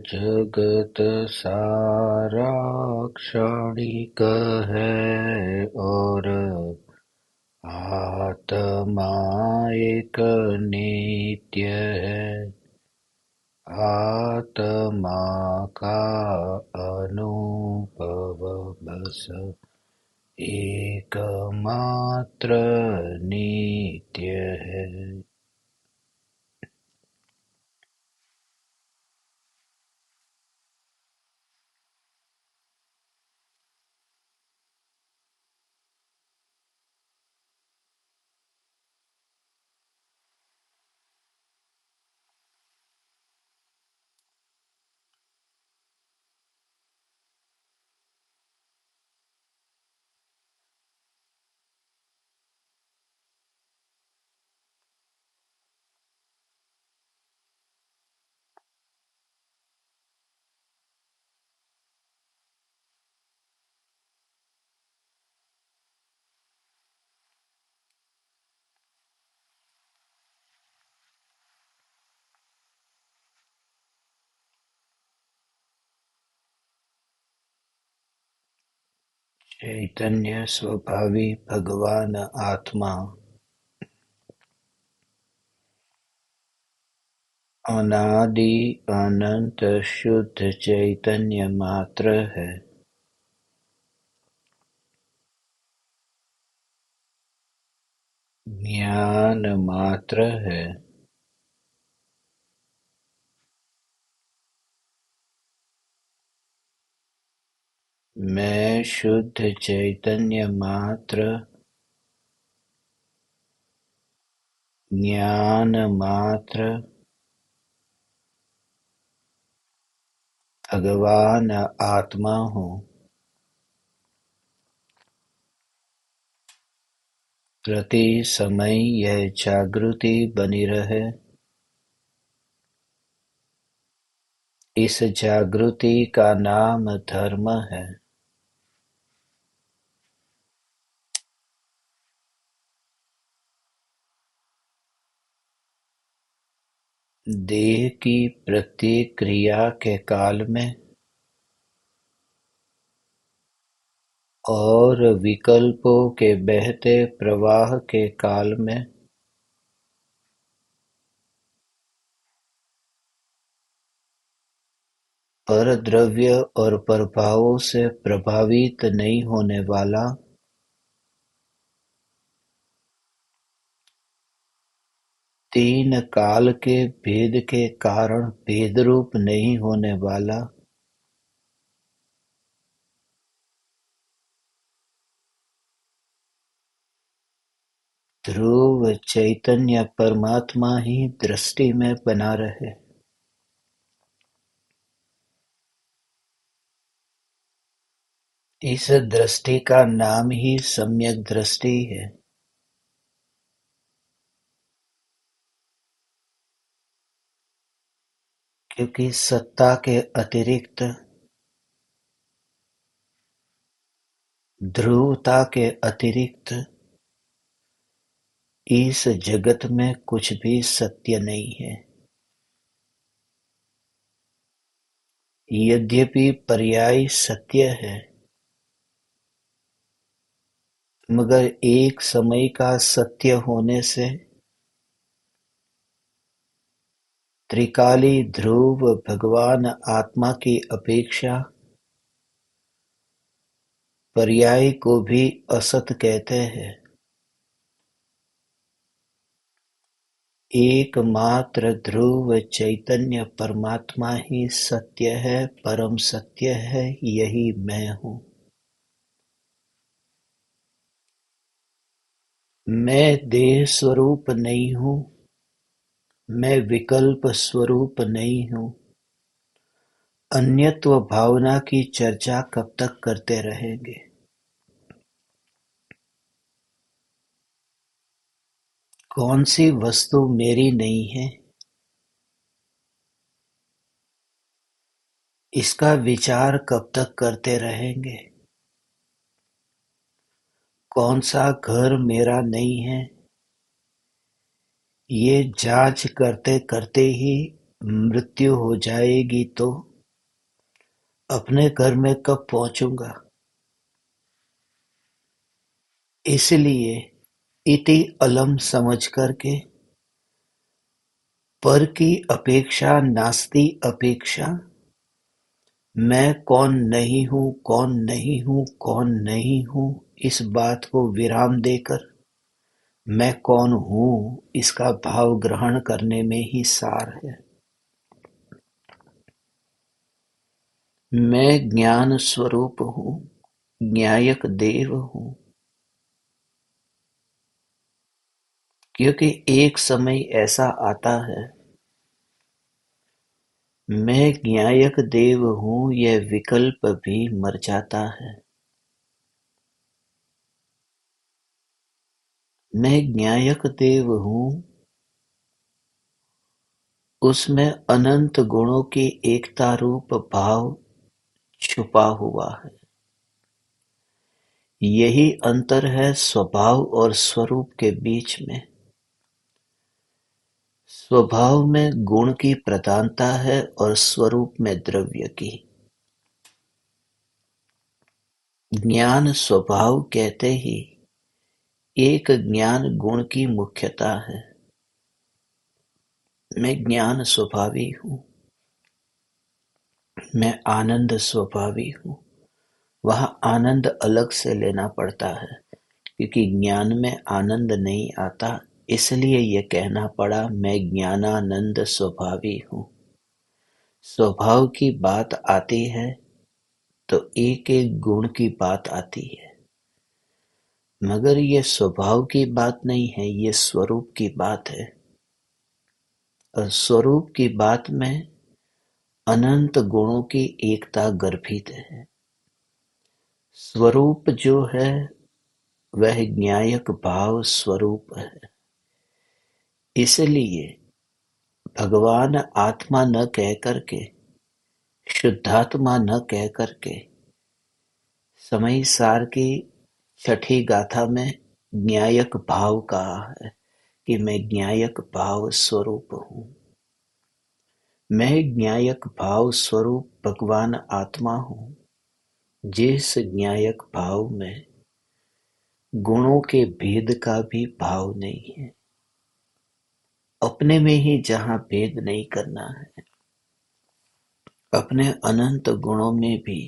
जगत सारा क्षणिक है और आत्मा एक नित्य है। आत्मा का अनुभव बस एकमात्र नित्य है। चैतन्य स्वभावी भगवान आत्मा अनादि अनंत शुद्ध चैतन्य मात्र है। ज्ञान मात्र है। मैं शुद्ध चैतन्य मात्र, ज्ञान मात्र, भगवान आत्मा हूँ। प्रति समय यह जागृति बनी रहे। इस जागृति का नाम धर्म है। देह की प्रत्येक क्रिया के काल में और विकल्पों के बहते प्रवाह के काल में परद्रव्य और प्रभावों से प्रभावित नहीं होने वाला, तीन काल के भेद के कारण भेदरूप नहीं होने वाला, ध्रुव चैतन्य परमात्मा ही दृष्टि में बना रहे। इस दृष्टि का नाम ही सम्यक दृष्टि है। क्योंकि सत्ता के अतिरिक्त, ध्रुवता के अतिरिक्त इस जगत में कुछ भी सत्य नहीं है। यद्यपि पर्याय सत्य है, मगर एक समय का सत्य होने से त्रिकाली ध्रुव भगवान आत्मा की अपेक्षा पर्याय को भी असत कहते हैं। एकमात्र ध्रुव चैतन्य परमात्मा ही सत्य है, परम सत्य है, यही मैं हूँ। मैं देह स्वरूप नहीं हूँ, मैं विकल्प स्वरूप नहीं हूँ। अन्यत्व भावना की चर्चा कब तक करते रहेंगे? कौन सी वस्तु मेरी नहीं है, इसका विचार कब तक करते रहेंगे? कौन सा घर मेरा नहीं है, ये जांच करते करते ही मृत्यु हो जाएगी तो अपने घर में कब पहुंचूंगा, इसलिए इति अलम समझ करके पर की अपेक्षा नास्ति अपेक्षा, मैं कौन नहीं हूँ, कौन नहीं हूँ, कौन नहीं हूँ, इस बात को विराम देकर मैं कौन हूँ इसका भाव ग्रहण करने में ही सार है। मैं ज्ञान स्वरूप हूँ, ज्ञायक देव हूँ, क्योंकि एक समय ऐसा आता है, मैं ज्ञायक देव हूँ, यह विकल्प भी मर जाता है। मैं ज्ञायक देव हूँ, उसमें अनंत गुणों की एकता रूप भाव छुपा हुआ है। यही अंतर है स्वभाव और स्वरूप के बीच में। स्वभाव में गुण की प्रधानता है और स्वरूप में द्रव्य की। ज्ञान स्वभाव कहते ही एक ज्ञान गुण की मुख्यता है। मैं ज्ञान स्वभावी हूँ, मैं आनंद स्वभावी हूँ। वहाँ आनंद अलग से लेना पड़ता है, क्योंकि ज्ञान में आनंद नहीं आता, इसलिए ये कहना पड़ा मैं ज्ञानानंद स्वभावी हूँ। स्वभाव की बात आती है तो एक एक गुण की बात आती है, मगर ये स्वभाव की बात नहीं है, ये स्वरूप की बात है। और स्वरूप की बात में अनंत गुणों की एकता गर्भित है। स्वरूप जो है वह ज्ञायक भाव स्वरूप है। इसलिए भगवान आत्मा न कह करके, शुद्धात्मा न कह करके, समय सार की छठी गाथा में ज्ञायक भाव कहा है कि मैं ज्ञायक भाव स्वरूप हूँ। मैं ज्ञायक भाव स्वरूप भगवान आत्मा हूँ, जिस ज्ञायक भाव में गुणों के भेद का भी भाव नहीं है। अपने में ही जहाँ भेद नहीं करना है, अपने अनंत गुणों में भी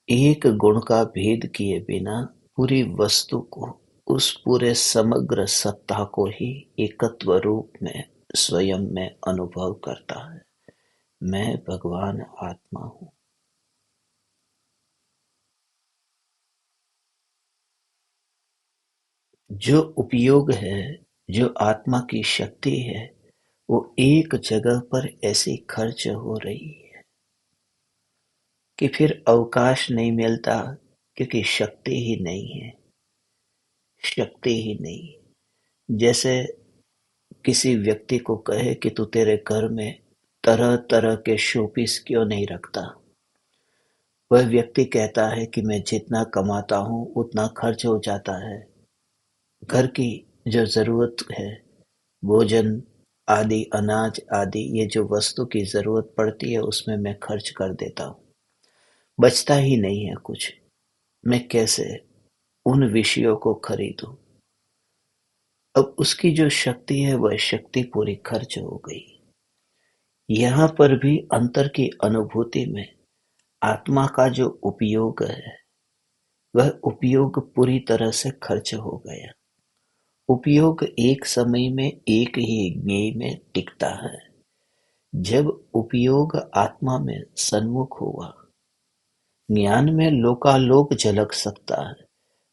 एक गुण का भेद किए बिना पूरी वस्तु को, उस पूरे समग्र सत्ता को ही एकत्व रूप में स्वयं में अनुभव करता है। मैं भगवान आत्मा हूँ। जो उपयोग है, जो आत्मा की शक्ति है, वो एक जगह पर ऐसी खर्च हो रही है कि फिर अवकाश नहीं मिलता, क्योंकि शक्ति ही नहीं है। शक्ति ही नहीं। जैसे किसी व्यक्ति को कहे कि तू तेरे घर में तरह तरह के शोपीस क्यों नहीं रखता, वह व्यक्ति कहता है कि मैं जितना कमाता हूँ उतना खर्च हो जाता है। घर की जो जरूरत है, भोजन आदि, अनाज आदि, ये जो वस्तु की जरूरत पड़ती है उसमें मैं खर्च कर देता हूँ, बचता ही नहीं है कुछ। मैं कैसे उन विषयों को खरीदूं? अब उसकी जो शक्ति है वह शक्ति पूरी खर्च हो गई। यहाँ पर भी अंतर की अनुभूति में आत्मा का जो उपयोग है वह उपयोग पूरी तरह से खर्च हो गया। उपयोग एक समय में एक ही ज्ञेय में टिकता है। जब उपयोग आत्मा में सन्मुख हुआ, ज्ञान में लोकालोक झलक सकता है,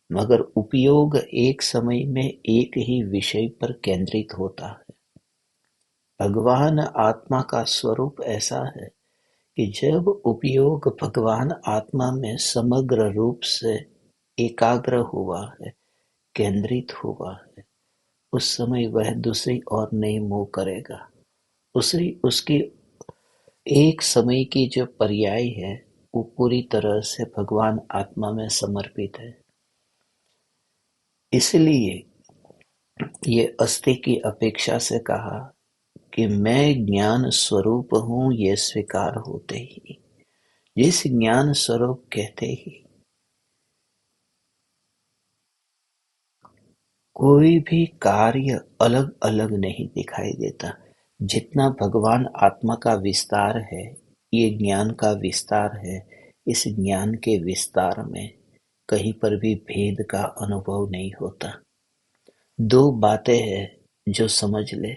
मगर उपयोग एक समय में एक ही विषय पर केंद्रित होता है। भगवान आत्मा का स्वरूप ऐसा है कि जब उपयोग भगवान आत्मा में समग्र रूप से एकाग्र हुआ है, केंद्रित हुआ है, उस समय वह दूसरी ओर नहीं मुंह करेगा। उसकी एक समय की जो पर्याय है वो पूरी तरह से भगवान आत्मा में समर्पित है। इसलिए ये अस्थि की अपेक्षा से कहा कि मैं ज्ञान स्वरूप हूँ, ये स्वीकार होते ही जिस ज्ञान स्वरूप कहते ही कोई भी कार्य अलग अलग नहीं दिखाई देता। जितना भगवान आत्मा का विस्तार है, ये ज्ञान का विस्तार है, इस ज्ञान के विस्तार में कहीं पर भी भेद का अनुभव नहीं होता। दो बातें हैं जो समझ ले,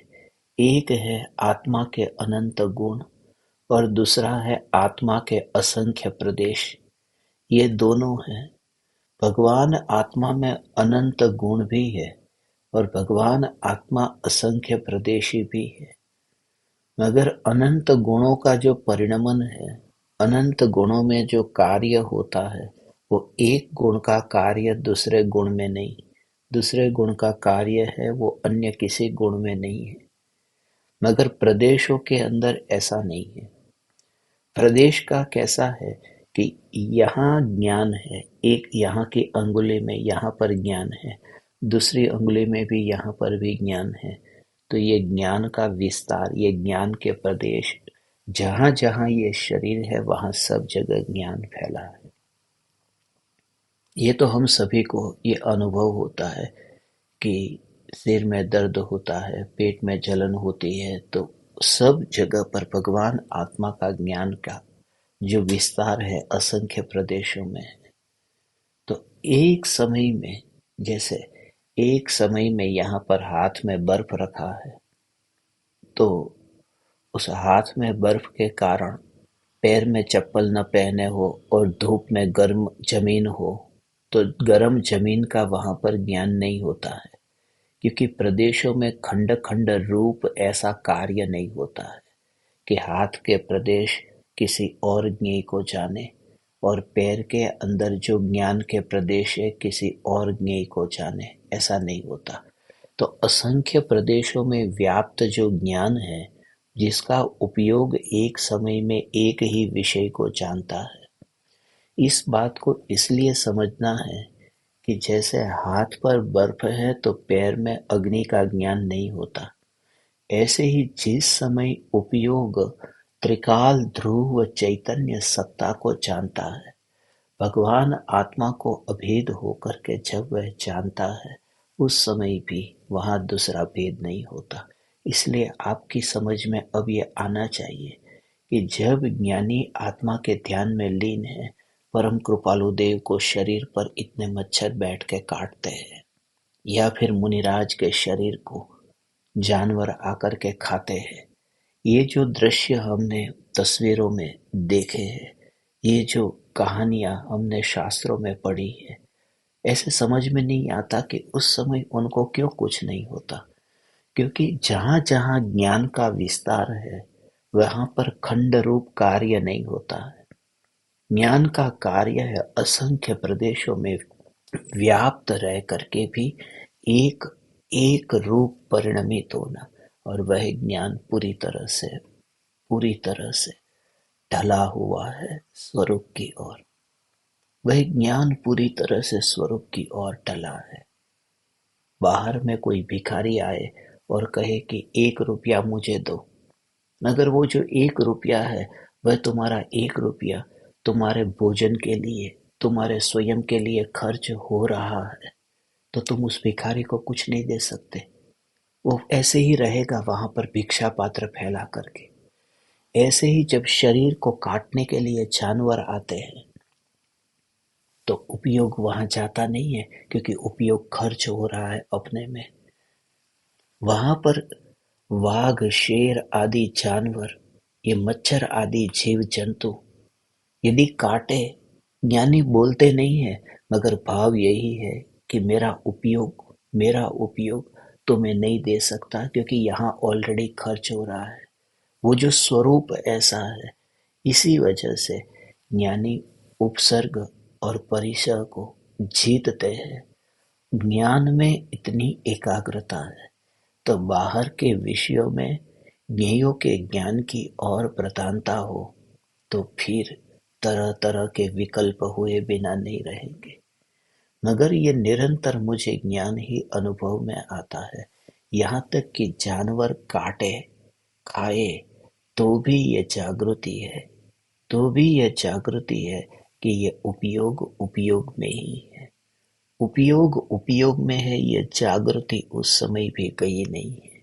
एक है आत्मा के अनंत गुण और दूसरा है आत्मा के असंख्य प्रदेश। ये दोनों हैं। भगवान आत्मा में अनंत गुण भी है और भगवान आत्मा असंख्य प्रदेशी भी है। मगर अनंत गुणों का जो परिणमन है, अनंत गुणों में जो कार्य होता है, वो एक गुण का कार्य दूसरे गुण में नहीं, दूसरे गुण का कार्य है वो अन्य किसी गुण में नहीं है। मगर प्रदेशों के अंदर ऐसा नहीं है। प्रदेश का कैसा है कि यहाँ ज्ञान है, एक यहाँ की अंगुली में यहाँ पर ज्ञान है, दूसरी अंगुली में भी यहाँ पर भी ज्ञान है। तो ये ज्ञान का विस्तार, ये ज्ञान के प्रदेश, जहाँ जहाँ ये शरीर है वहाँ सब जगह ज्ञान फैला है। ये तो हम सभी को ये अनुभव होता है कि सिर में दर्द होता है, पेट में जलन होती है, तो सब जगह पर भगवान आत्मा का ज्ञान का जो विस्तार है असंख्य प्रदेशों में है। तो एक समय में, जैसे एक समय में यहाँ पर हाथ में बर्फ रखा है, तो उस हाथ में बर्फ के कारण पैर में चप्पल न पहने हो और धूप में गर्म जमीन हो, तो गर्म जमीन का वहां पर ज्ञान नहीं होता है, क्योंकि प्रदेशों में खंड खंड रूप ऐसा कार्य नहीं होता है कि हाथ के प्रदेश किसी और ज्ञेय को जाने और पैर के अंदर जो ज्ञान के प्रदेश है किसी और ज्ञेय को जाने, ऐसा नहीं होता। तो असंख्य प्रदेशों में व्याप्त जो ज्ञान है, जिसका उपयोग एक समय में एक ही विषय को जानता है, इस बात को इसलिए समझना है कि जैसे हाथ पर बर्फ है तो पैर में अग्नि का ज्ञान नहीं होता, ऐसे ही जिस समय उपयोग त्रिकाल ध्रुव चैतन्य सत्ता को जानता है, भगवान आत्मा को अभेद होकर के जब वह जानता है, उस समय भी वहाँ दूसरा भेद नहीं होता। इसलिए आपकी समझ में अब ये आना चाहिए कि जब ज्ञानी आत्मा के ध्यान में लीन है, परम कृपालु देव को शरीर पर इतने मच्छर बैठ के काटते हैं, या फिर मुनिराज के शरीर को जानवर आकर के खाते हैं, ये जो दृश्य हमने तस्वीरों में देखे हैं, ये जो कहानियां हमने शास्त्रों में पढ़ी है, ऐसे समझ में नहीं आता कि उस समय उनको क्यों कुछ नहीं होता। क्योंकि जहाँ जहाँ ज्ञान का विस्तार है, वहाँ पर खंड रूप कार्य नहीं होता है। ज्ञान का कार्य है असंख्य प्रदेशों में व्याप्त रह करके भी एक एक रूप परिणमित होना, और वह ज्ञान पूरी तरह से ढला हुआ है स्वरूप की ओर। वह ज्ञान पूरी तरह से स्वरूप की ओर ढला है। बाहर में कोई भिखारी आए और कहे कि 1 रुपया मुझे दो, मगर वो जो 1 रुपया है, वह तुम्हारा 1 रुपया तुम्हारे भोजन के लिए, तुम्हारे स्वयं के लिए खर्च हो रहा है, तो तुम उस भिखारी को कुछ नहीं दे सकते। वो ऐसे ही रहेगा वहां पर भिक्षा पात्र फैला करके। ऐसे ही जब शरीर को काटने के लिए जानवर आते हैं, तो उपयोग वहां जाता नहीं है, क्योंकि उपयोग खर्च हो रहा है अपने में। वहां पर वाघ, शेर आदि जानवर, ये मच्छर आदि जीव जंतु यदि काटे, ज्ञानी बोलते नहीं है, मगर भाव यही है कि मेरा उपयोग तो मैं नहीं दे सकता, क्योंकि यहाँ ऑलरेडी खर्च हो रहा है। वो जो स्वरूप ऐसा है, इसी वजह से ज्ञानी उपसर्ग और परिसर को जीतते हैं। ज्ञान में इतनी एकाग्रता है, तो बाहर के विषयों में ज्ञेयों के ज्ञान की और प्रधानता हो, तो फिर तरह तरह के विकल्प हुए बिना नहीं रहेंगे। मगर ये निरंतर मुझे ज्ञान ही अनुभव में आता है। यहाँ तक कि जानवर काटे, खाए, तो भी ये जागृति है, तो भी यह जागृति है कि ये उपयोग उपयोग में ही है। उपयोग उपयोग में है, ये जागृति उस समय भी गई नहीं है।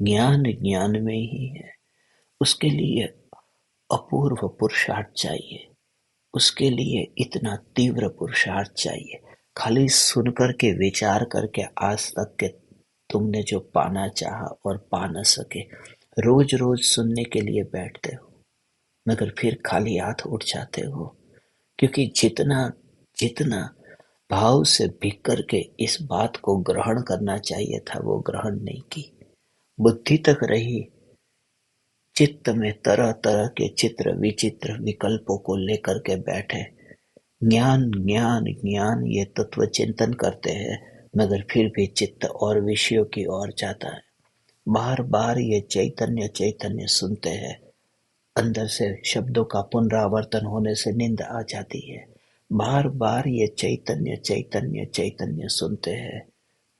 ज्ञान ज्ञान में ही है। उसके लिए अपूर्व पुरुषार्थ चाहिए, उसके लिए इतना तीव्र पुरुषार्थ चाहिए। खाली सुन करके विचार करके आज तक के तुमने जो पाना चाहा और पा न सके, रोज रोज सुनने के लिए बैठते हो मगर फिर खाली हाथ उठ जाते हो, क्योंकि जितना जितना भाव से भीग करके इस बात को ग्रहण करना चाहिए था वो ग्रहण नहीं की। बुद्धि तक रही, चित्त में तरह तरह के चित्र विचित्र विकल्पों को लेकर के बैठे। ज्ञान ज्ञान ज्ञान ये तत्व चिंतन करते हैं मगर फिर भी चित्त और विषयों की ओर जाता है। बार बार ये चैतन्य चैतन्य सुनते हैं, अंदर से शब्दों का पुनरावर्तन होने से नींद आ जाती है। बार बार ये चैतन्य चैतन्य चैतन्य सुनते हैं,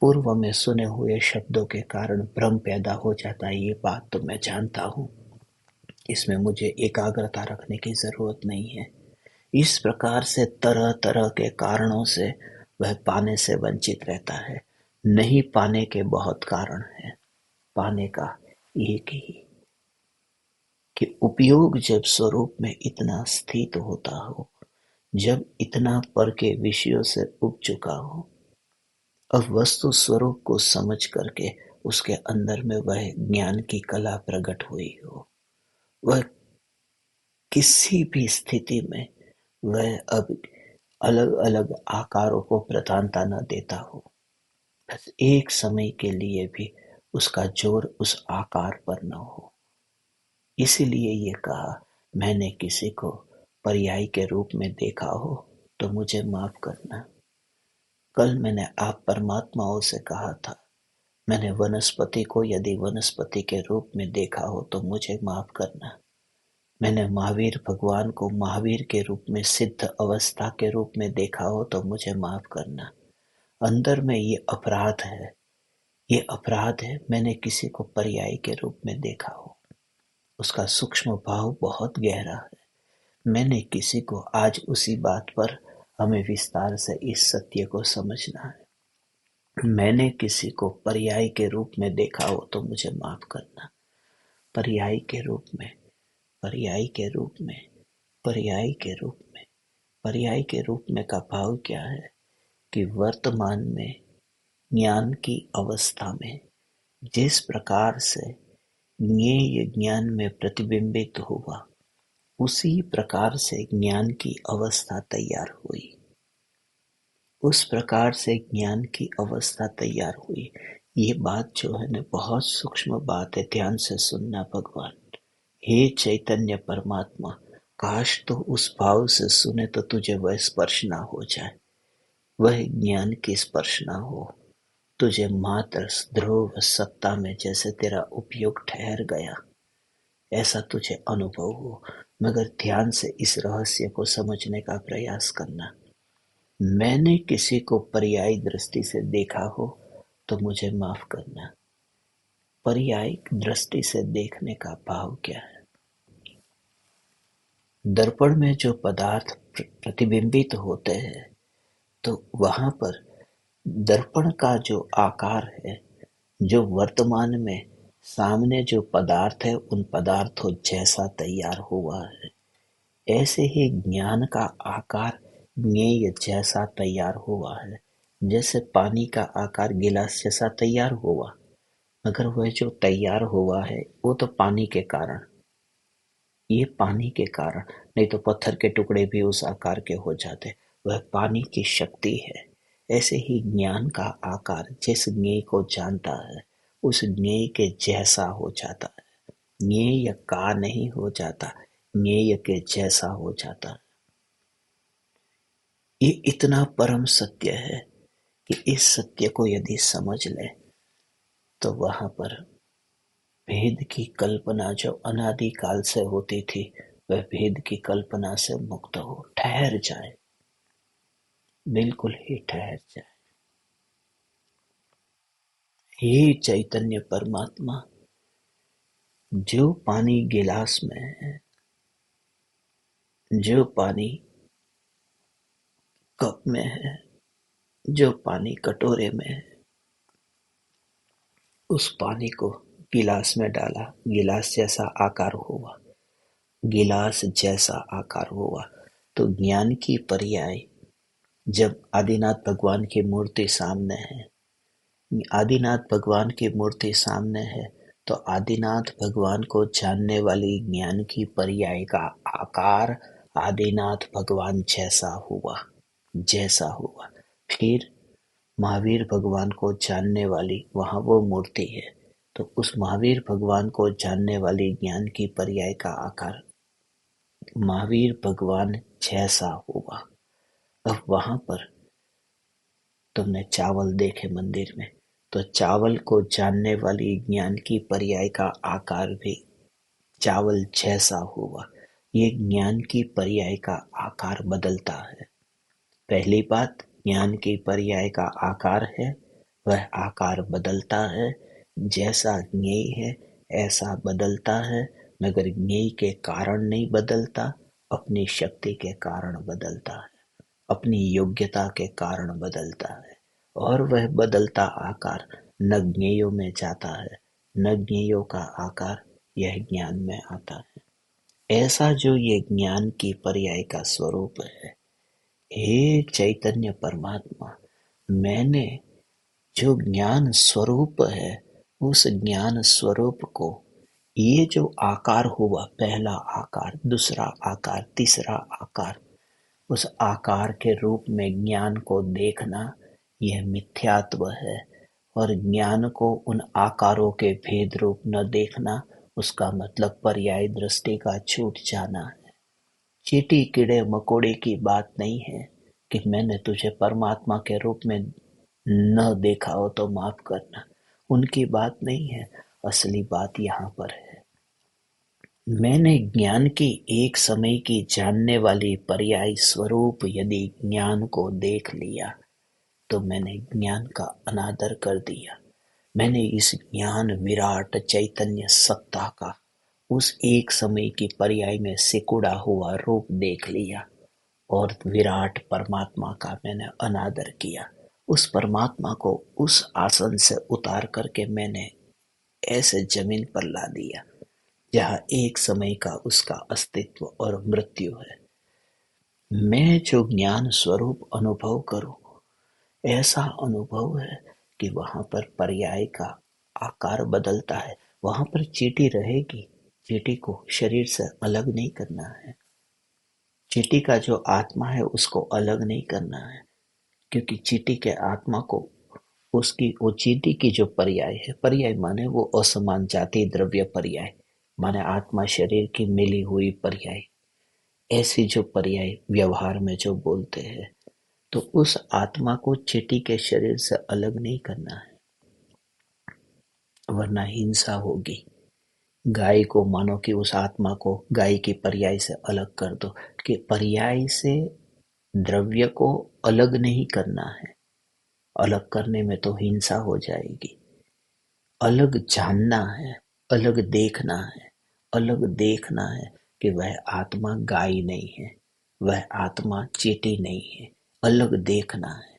पूर्व में सुने हुए शब्दों के कारण भ्रम पैदा हो जाता है। ये बात तो मैं जानता हूँ, इसमें मुझे एकाग्रता रखने की जरूरत नहीं है। इस प्रकार से तरह तरह के कारणों से वह पाने से वंचित रहता है। नहीं पाने के बहुत कारण हैं, पाने का एक ही कि उपयोग जब स्वरूप में इतना स्थित होता हो, जब इतना पर के विषयों से उब चुका हो, अब वस्तु स्वरूप को समझ करके उसके अंदर में वह ज्ञान की कला प्रकट हुई हो, वह किसी भी स्थिति में वह अब अलग अलग आकारों को प्रधानता न देता हो, बस एक समय के लिए भी उसका जोर उस आकार पर न हो। इसीलिए ये कहा, मैंने किसी को पर्याय के रूप में देखा हो तो मुझे माफ करना। कल मैंने आप परमात्माओं से कहा था, मैंने वनस्पति को यदि वनस्पति के रूप में देखा हो तो मुझे माफ करना। मैंने महावीर भगवान को महावीर के रूप में सिद्ध अवस्था के रूप में देखा हो तो मुझे माफ करना। अंदर में ये अपराध है, ये अपराध है मैंने किसी को पर्याय के रूप में देखा हो। उसका सूक्ष्म भाव बहुत गहरा है। मैंने किसी को आज उसी बात पर हमें विस्तार से इस सत्य को समझना है। मैंने किसी को पर्याय के रूप में देखा हो तो मुझे माफ करना। पर्याय के रूप में, पर्याय के रूप में, पर्याय के रूप में, पर्याय के रूप में का भाव क्या है कि वर्तमान में ज्ञान की अवस्था में जिस प्रकार से ज्ञेय ज्ञान में प्रतिबिंबित हुआ, उसी प्रकार से ज्ञान की अवस्था तैयार हुई, उस प्रकार से ज्ञान की अवस्था तैयार हुई। ये बात जो है ना बहुत सूक्ष्म बात है, ध्यान से सुनना भगवान। हे चैतन्य परमात्मा, काश तो उस भाव से सुने तो तुझे वह स्पर्श ना हो जाए, वह ज्ञान की स्पर्श ना हो, तुझे मात्र ध्रुव सत्ता में जैसे तेरा उपयोग ठहर गया ऐसा तुझे अनुभव हो। मगर ध्यान से इस रहस्य को समझने का प्रयास करना। मैंने किसी को पर्यायी दृष्टि से देखा हो तो मुझे माफ करना। पर्यायी दृष्टि से देखने का भाव क्या है? दर्पण में जो पदार्थ प्रतिबिंबित होते हैं तो वहां पर दर्पण का जो आकार है, जो वर्तमान में सामने जो पदार्थ है उन पदार्थों जैसा तैयार हुआ है, ऐसे ही ज्ञान का आकार ज्ञेय जैसा तैयार हुआ है। जैसे पानी का आकार गिलास जैसा तैयार हुआ, मगर वह जो तैयार हुआ है वो तो पानी के कारण, ये पानी के कारण, नहीं तो पत्थर के टुकड़े भी उस आकार के हो जाते। वह पानी की शक्ति है। ऐसे ही ज्ञान का आकार जिस ज्ञेय को जानता है उस ज्ञेय के जैसा हो जाता है। ज्ञेय का नहीं हो जाता, ज्ञेय के जैसा हो जाता है। ये इतना परम सत्य है कि इस सत्य को यदि समझ ले तो वहां पर भेद की कल्पना जो अनादि काल से होती थी, वह भेद की कल्पना से मुक्त हो, ठहर जाए, बिल्कुल ही ठहर जाए। हे चैतन्य परमात्मा, जो पानी गिलास में है जो पानी कप में है, जो पानी कटोरे में है, उस पानी को गिलास में डाला, गिलास जैसा आकार हुआ, गिलास जैसा आकार हुआ। तो ज्ञान की पर्याय जब आदिनाथ भगवान की मूर्ति सामने है, आदिनाथ भगवान की मूर्ति सामने है, तो आदिनाथ भगवान को जानने वाली ज्ञान की पर्याय का आकार आदिनाथ भगवान जैसा हुआ। फिर महावीर भगवान को जानने वाली वहाँ वो मूर्ति है, तो उस महावीर भगवान को जानने वाली ज्ञान की पर्याय का आकार महावीर भगवान जैसा हुआ। अब वहाँ पर तुमने चावल देखे मंदिर में, तो चावल को जानने वाली ज्ञान की पर्याय का आकार भी चावल जैसा हुआ। ये ज्ञान की पर्याय का आकार बदलता है। पहली बात, ज्ञान की पर्याय का आकार है, वह आकार बदलता है। जैसा ज्ञेय है ऐसा बदलता है, मगर ज्ञेय के कारण नहीं बदलता, अपनी शक्ति के कारण बदलता है, अपनी योग्यता के कारण बदलता है। और वह बदलता आकार न ज्ञेयों में जाता है, न ज्ञेयों का आकार यह ज्ञान में आता है। ऐसा जो ये ज्ञान की पर्याय का स्वरूप है, हे चैतन्य परमात्मा, मैंने जो ज्ञान स्वरूप है, उस ज्ञान स्वरूप को ये जो आकार हुआ, पहला आकार, दूसरा आकार, तीसरा आकार, उस आकार के रूप में ज्ञान को देखना, यह मिथ्यात्व है। और ज्ञान को उन आकारों के भेद रूप न देखना, उसका मतलब पर्याय दृष्टि का छूट जाना है। चींटी कीड़े मकोड़े की बात नहीं है कि मैंने तुझे परमात्मा के रूप में न देखा हो तो माफ करना, उनकी बात नहीं है। असली बात यहाँ पर है, मैंने ज्ञान की एक समय की जानने वाली पर्याय स्वरूप यदि ज्ञान को देख लिया, तो मैंने ज्ञान का अनादर कर दिया। मैंने इस ज्ञान विराट चैतन्य सत्ता का उस एक समय की पर्याय में सिकुड़ा हुआ रूप देख लिया, और विराट परमात्मा का मैंने अनादर किया। उस परमात्मा को उस आसन से उतार करके मैंने ऐसे जमीन पर ला दिया जहाँ एक समय का उसका अस्तित्व और मृत्यु है। मैं जो ज्ञान स्वरूप अनुभव करूं, ऐसा अनुभव है कि वहां पर पर्याय का आकार बदलता है। वहां पर चींटी रहेगी, चींटी को शरीर से अलग नहीं करना है, चींटी का जो आत्मा है उसको अलग नहीं करना है, क्योंकि चींटी के आत्मा को उसकी वो चींटी की जो पर्याय है, पर्याय माने वो असमान जाति द्रव्य पर्याय, माने आत्मा शरीर की मिली हुई पर्याय, ऐसी जो पर्याय व्यवहार में जो बोलते हैं, तो उस आत्मा को चींटी के शरीर से अलग नहीं करना है, वरना हिंसा होगी। गाय को मानो कि उस आत्मा को गाय की पर्याय से अलग कर दो, कि पर्याय से द्रव्य को अलग नहीं करना है, अलग करने में तो हिंसा हो जाएगी। अलग जानना है, अलग देखना है, अलग देखना है कि वह आत्मा गाय नहीं है, वह आत्मा चींटी नहीं है, अलग देखना है।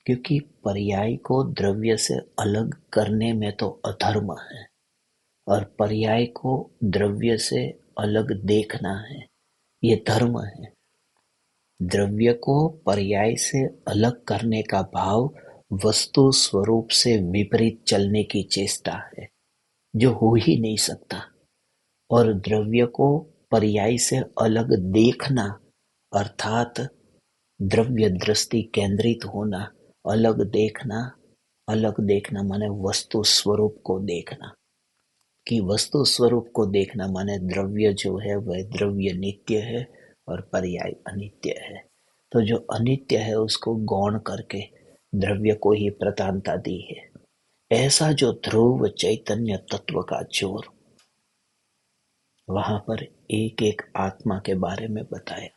क्योंकि पर्याय को द्रव्य से अलग करने में तो अधर्म है, और पर्याय को द्रव्य से अलग देखना है, ये धर्म है। द्रव्य को पर्याय से अलग करने का भाव वस्तु स्वरूप से विपरीत चलने की चेष्टा है, जो हो ही नहीं सकता। और द्रव्य को पर्याय से अलग देखना अर्थात द्रव्य दृष्टि केंद्रित होना, अलग देखना माने वस्तु स्वरूप को देखना, कि वस्तु स्वरूप को देखना माने द्रव्य जो है वह द्रव्य नित्य है और पर्याय अनित्य है। तो जो अनित्य है उसको गौण करके द्रव्य को ही प्रधानता दी है। ऐसा जो ध्रुव चैतन्य तत्व का जोर, वहां पर एक एक आत्मा के बारे में बताया,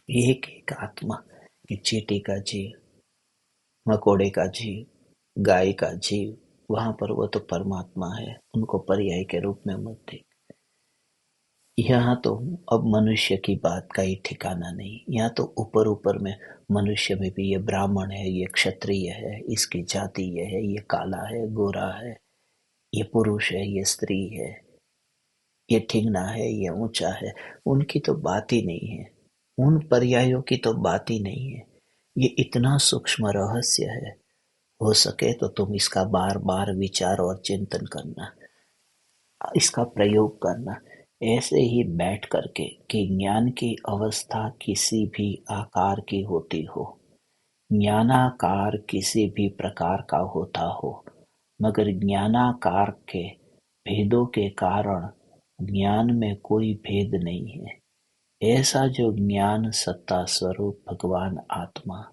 एक एक आत्मा, कि चींटी का जीव, मकोड़े का जीव, गाय का जीव, वहां पर वो तो परमात्मा है, उनको पर्याय के रूप में मत देख। यहाँ तो अब मनुष्य की बात का ही ठिकाना नहीं। यहाँ तो ऊपर ऊपर में मनुष्य में भी ये ब्राह्मण है, ये क्षत्रिय है, इसकी जाति ये है, ये काला है, गोरा है, ये पुरुष है, ये स्त्री है, ये ठिगना है, ये ऊंचा है। उनकी तो बात ही नहीं है। उन पर्यायों की तो बात ही नहीं है। ये इतना सूक्ष्म रहस्य है। हो सके तो तुम इसका बार बार विचार और चिंतन करना, इसका प्रयोग करना। ऐसे ही बैठ करके कि ज्ञान की अवस्था किसी भी आकार की होती हो, ज्ञानाकार किसी भी प्रकार का होता हो, मगर ज्ञानाकार के भेदों के कारण ज्ञान में कोई भेद नहीं है। ऐसा जो ज्ञान सत्ता स्वरूप भगवान आत्मा,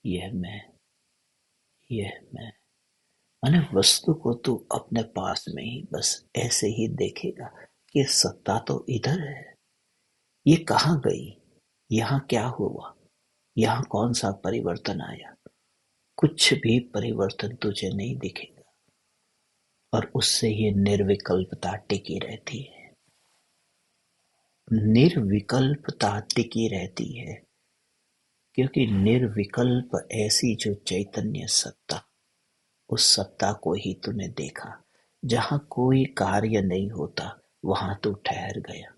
यह मैं, यह मैं। माने वस्तु को तू अपने पास में ही बस ऐसे ही देखेगा कि सत्ता तो इधर है, ये कहाँ गई, यहाँ क्या हुआ, यहाँ कौन सा परिवर्तन आया। कुछ भी परिवर्तन तुझे नहीं दिखेगा और उससे ये निर्विकल्पता टिकी रहती है। निर्विकल्पता टिकी रहती है क्योंकि निर्विकल्प ऐसी जो चैतन्य सत्ता, उस सत्ता को ही तूने देखा। जहां कोई कार्य नहीं होता वहां तू ठहर गया।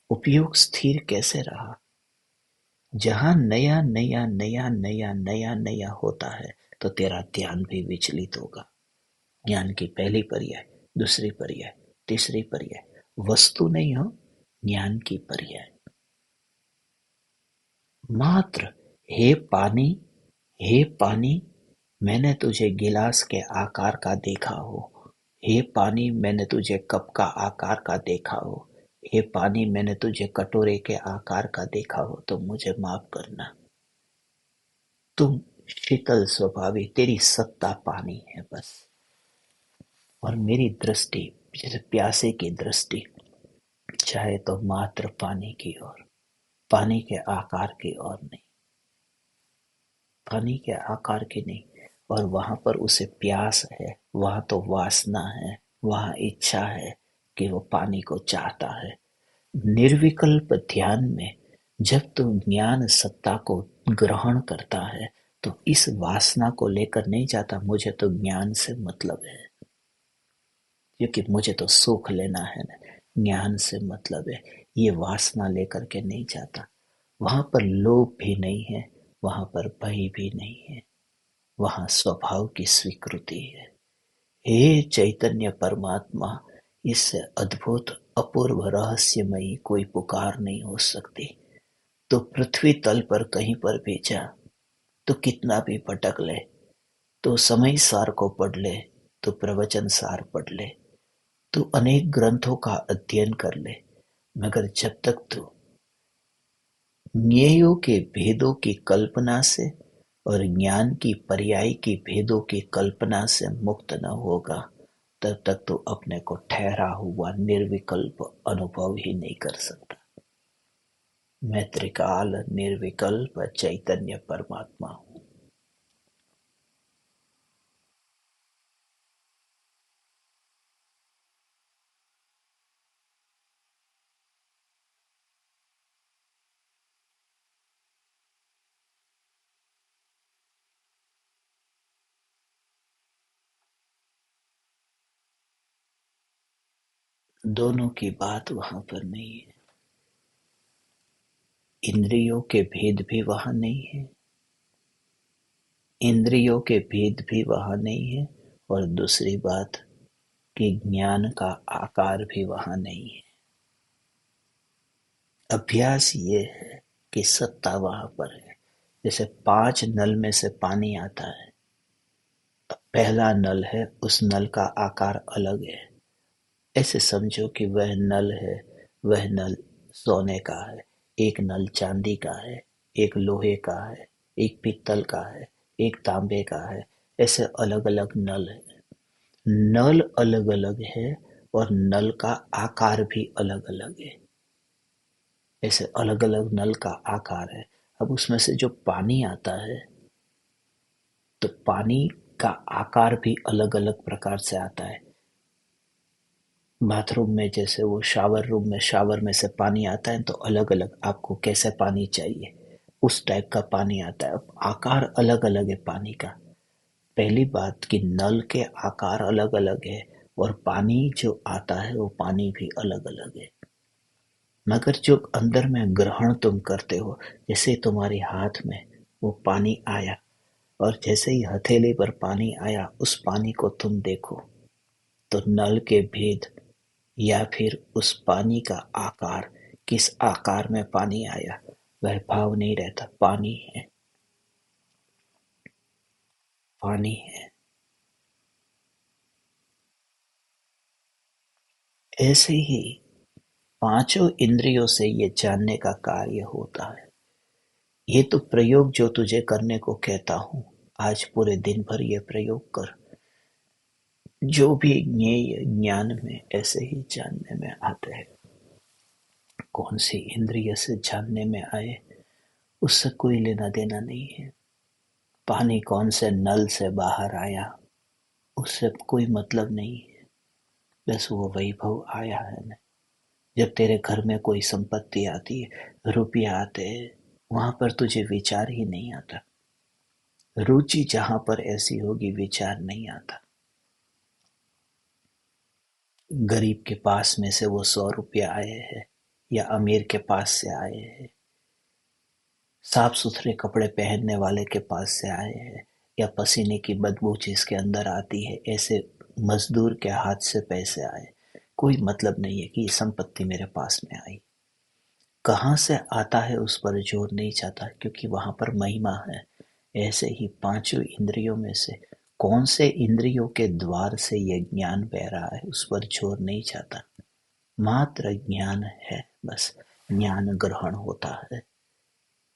उपयोग स्थिर कैसे रहा? जहां नया नया नया नया नया नया होता है तो तेरा ध्यान भी विचलित होगा। ज्ञान की पहली पर्याय, दूसरी पर्याय, तीसरी पर्याय, वस्तु नहीं हो, ज्ञान की पर्याय मात्र। हे पानी, हे पानी, मैंने तुझे गिलास के आकार का देखा हो। हे पानी, मैंने तुझे कप का आकार का देखा हो। हे पानी, मैंने तुझे कटोरे के आकार का देखा हो तो मुझे माफ करना। तुम शीतल स्वभावी, तेरी सत्ता पानी है बस। और मेरी दृष्टि जैसे प्यासे की दृष्टि चाहे तो मात्र पानी की ओर, पानी के आकार की ओर नहीं, पानी के आकार की नहीं। और वहां पर उसे प्यास है, वहां तो वासना है, वहां इच्छा है कि वो पानी को चाहता है। निर्विकल्प ध्यान में जब तू ज्ञान सत्ता को ग्रहण करता है तो इस वासना को लेकर नहीं जाता मुझे तो ज्ञान से मतलब है, क्योंकि मुझे तो सुख लेना है ना, ज्ञान से मतलब है। ये वासना लेकर के नहीं जाता। वहां पर लोभ भी नहीं है, वहां पर भय भी नहीं है, वहां स्वभाव की स्वीकृति है। हे चैतन्य परमात्मा, इससे अद्भुत अपूर्व रहस्यमयी कोई पुकार नहीं हो सकती। तो पृथ्वी तल पर कहीं पर भी जा, तो कितना भी भटक ले, तो समय सार को पढ़ ले, तो प्रवचन सार पढ़ ले, तू अनेक ग्रंथों का अध्ययन कर ले, मगर जब तक तू ज्ञेयों के भेदों की कल्पना से और ज्ञान की पर्याय की भेदों की कल्पना से मुक्त न होगा, तब तक तू अपने को ठहरा हुआ निर्विकल्प अनुभव ही नहीं कर सकता। मैं त्रिकाल निर्विकल्प चैतन्य परमात्मा हूँ। दोनों की बात वहां पर नहीं है। इंद्रियों के भेद भी वहां नहीं है, इंद्रियों के भेद भी वहां नहीं है। और दूसरी बात कि ज्ञान का आकार भी वहां नहीं है। अभ्यास ये है कि सत्ता वहां पर है। जैसे 5 नल में से पानी आता है, पहला नल है, उस नल का आकार अलग है। ऐसे समझो कि वह नल है, वह नल सोने का है, एक नल चांदी का है, एक लोहे का है, एक पीतल का है, एक तांबे का है। ऐसे अलग अलग नल है। नल अलग अलग है और नल का आकार भी अलग अलग है। ऐसे अलग अलग नल का आकार है। अब उसमें से जो पानी आता है तो पानी का आकार भी अलग अलग प्रकार से आता है। बाथरूम में जैसे वो शावर रूम में शावर में से पानी आता है तो अलग अलग आपको कैसे पानी चाहिए उस टाइप का पानी आता है। अब आकार अलग अलग है पानी का। पहली बात कि नल के आकार अलग अलग है और पानी जो आता है वो पानी भी अलग अलग है। मगर जो अंदर में ग्रहण तुम करते हो, जैसे तुम्हारे हाथ में वो पानी आया और जैसे ही हथेली पर पानी आया उस पानी को तुम देखो तो नल के भेद या फिर उस पानी का आकार, किस आकार में पानी आया वह भाव नहीं रहता। पानी है, पानी है। ऐसे ही पांचों इंद्रियों से ये जानने का कार्य होता है। ये तो प्रयोग जो तुझे करने को कहता हूँ, आज पूरे दिन भर ये प्रयोग कर। जो भी ज्ञेय ज्ञान में ऐसे ही जानने में आते हैं। कौन सी इंद्रिय से जानने में आए उससे कोई लेना देना नहीं है। पानी कौन से नल से बाहर आया उससे कोई मतलब नहीं है। बस वो वैभव आया है ना। जब तेरे घर में कोई संपत्ति आती है, रुपया आते हैं, वहां पर तुझे विचार ही नहीं आता। रुचि जहां पर ऐसी होगी विचार नहीं आता। गरीब के पास में से वो 100 रुपया आए हैं या अमीर के पास से आए हैं, साफ सुथरे कपड़े पहनने वाले के पास से आए हैं या पसीने की बदबू जिसके अंदर आती है, ऐसे मजदूर के हाथ से पैसे आए, कोई मतलब नहीं है कि ये संपत्ति मेरे पास में आई। कहाँ से आता है उस पर जोर नहीं जाता क्योंकि वहां पर महिमा है। ऐसे ही पांचों इंद्रियों में से कौन से इंद्रियों के द्वार से ये ज्ञान बह रहा है उस पर जोर नहीं जाता। मात्र ज्ञान है, बस ज्ञान ग्रहण होता है।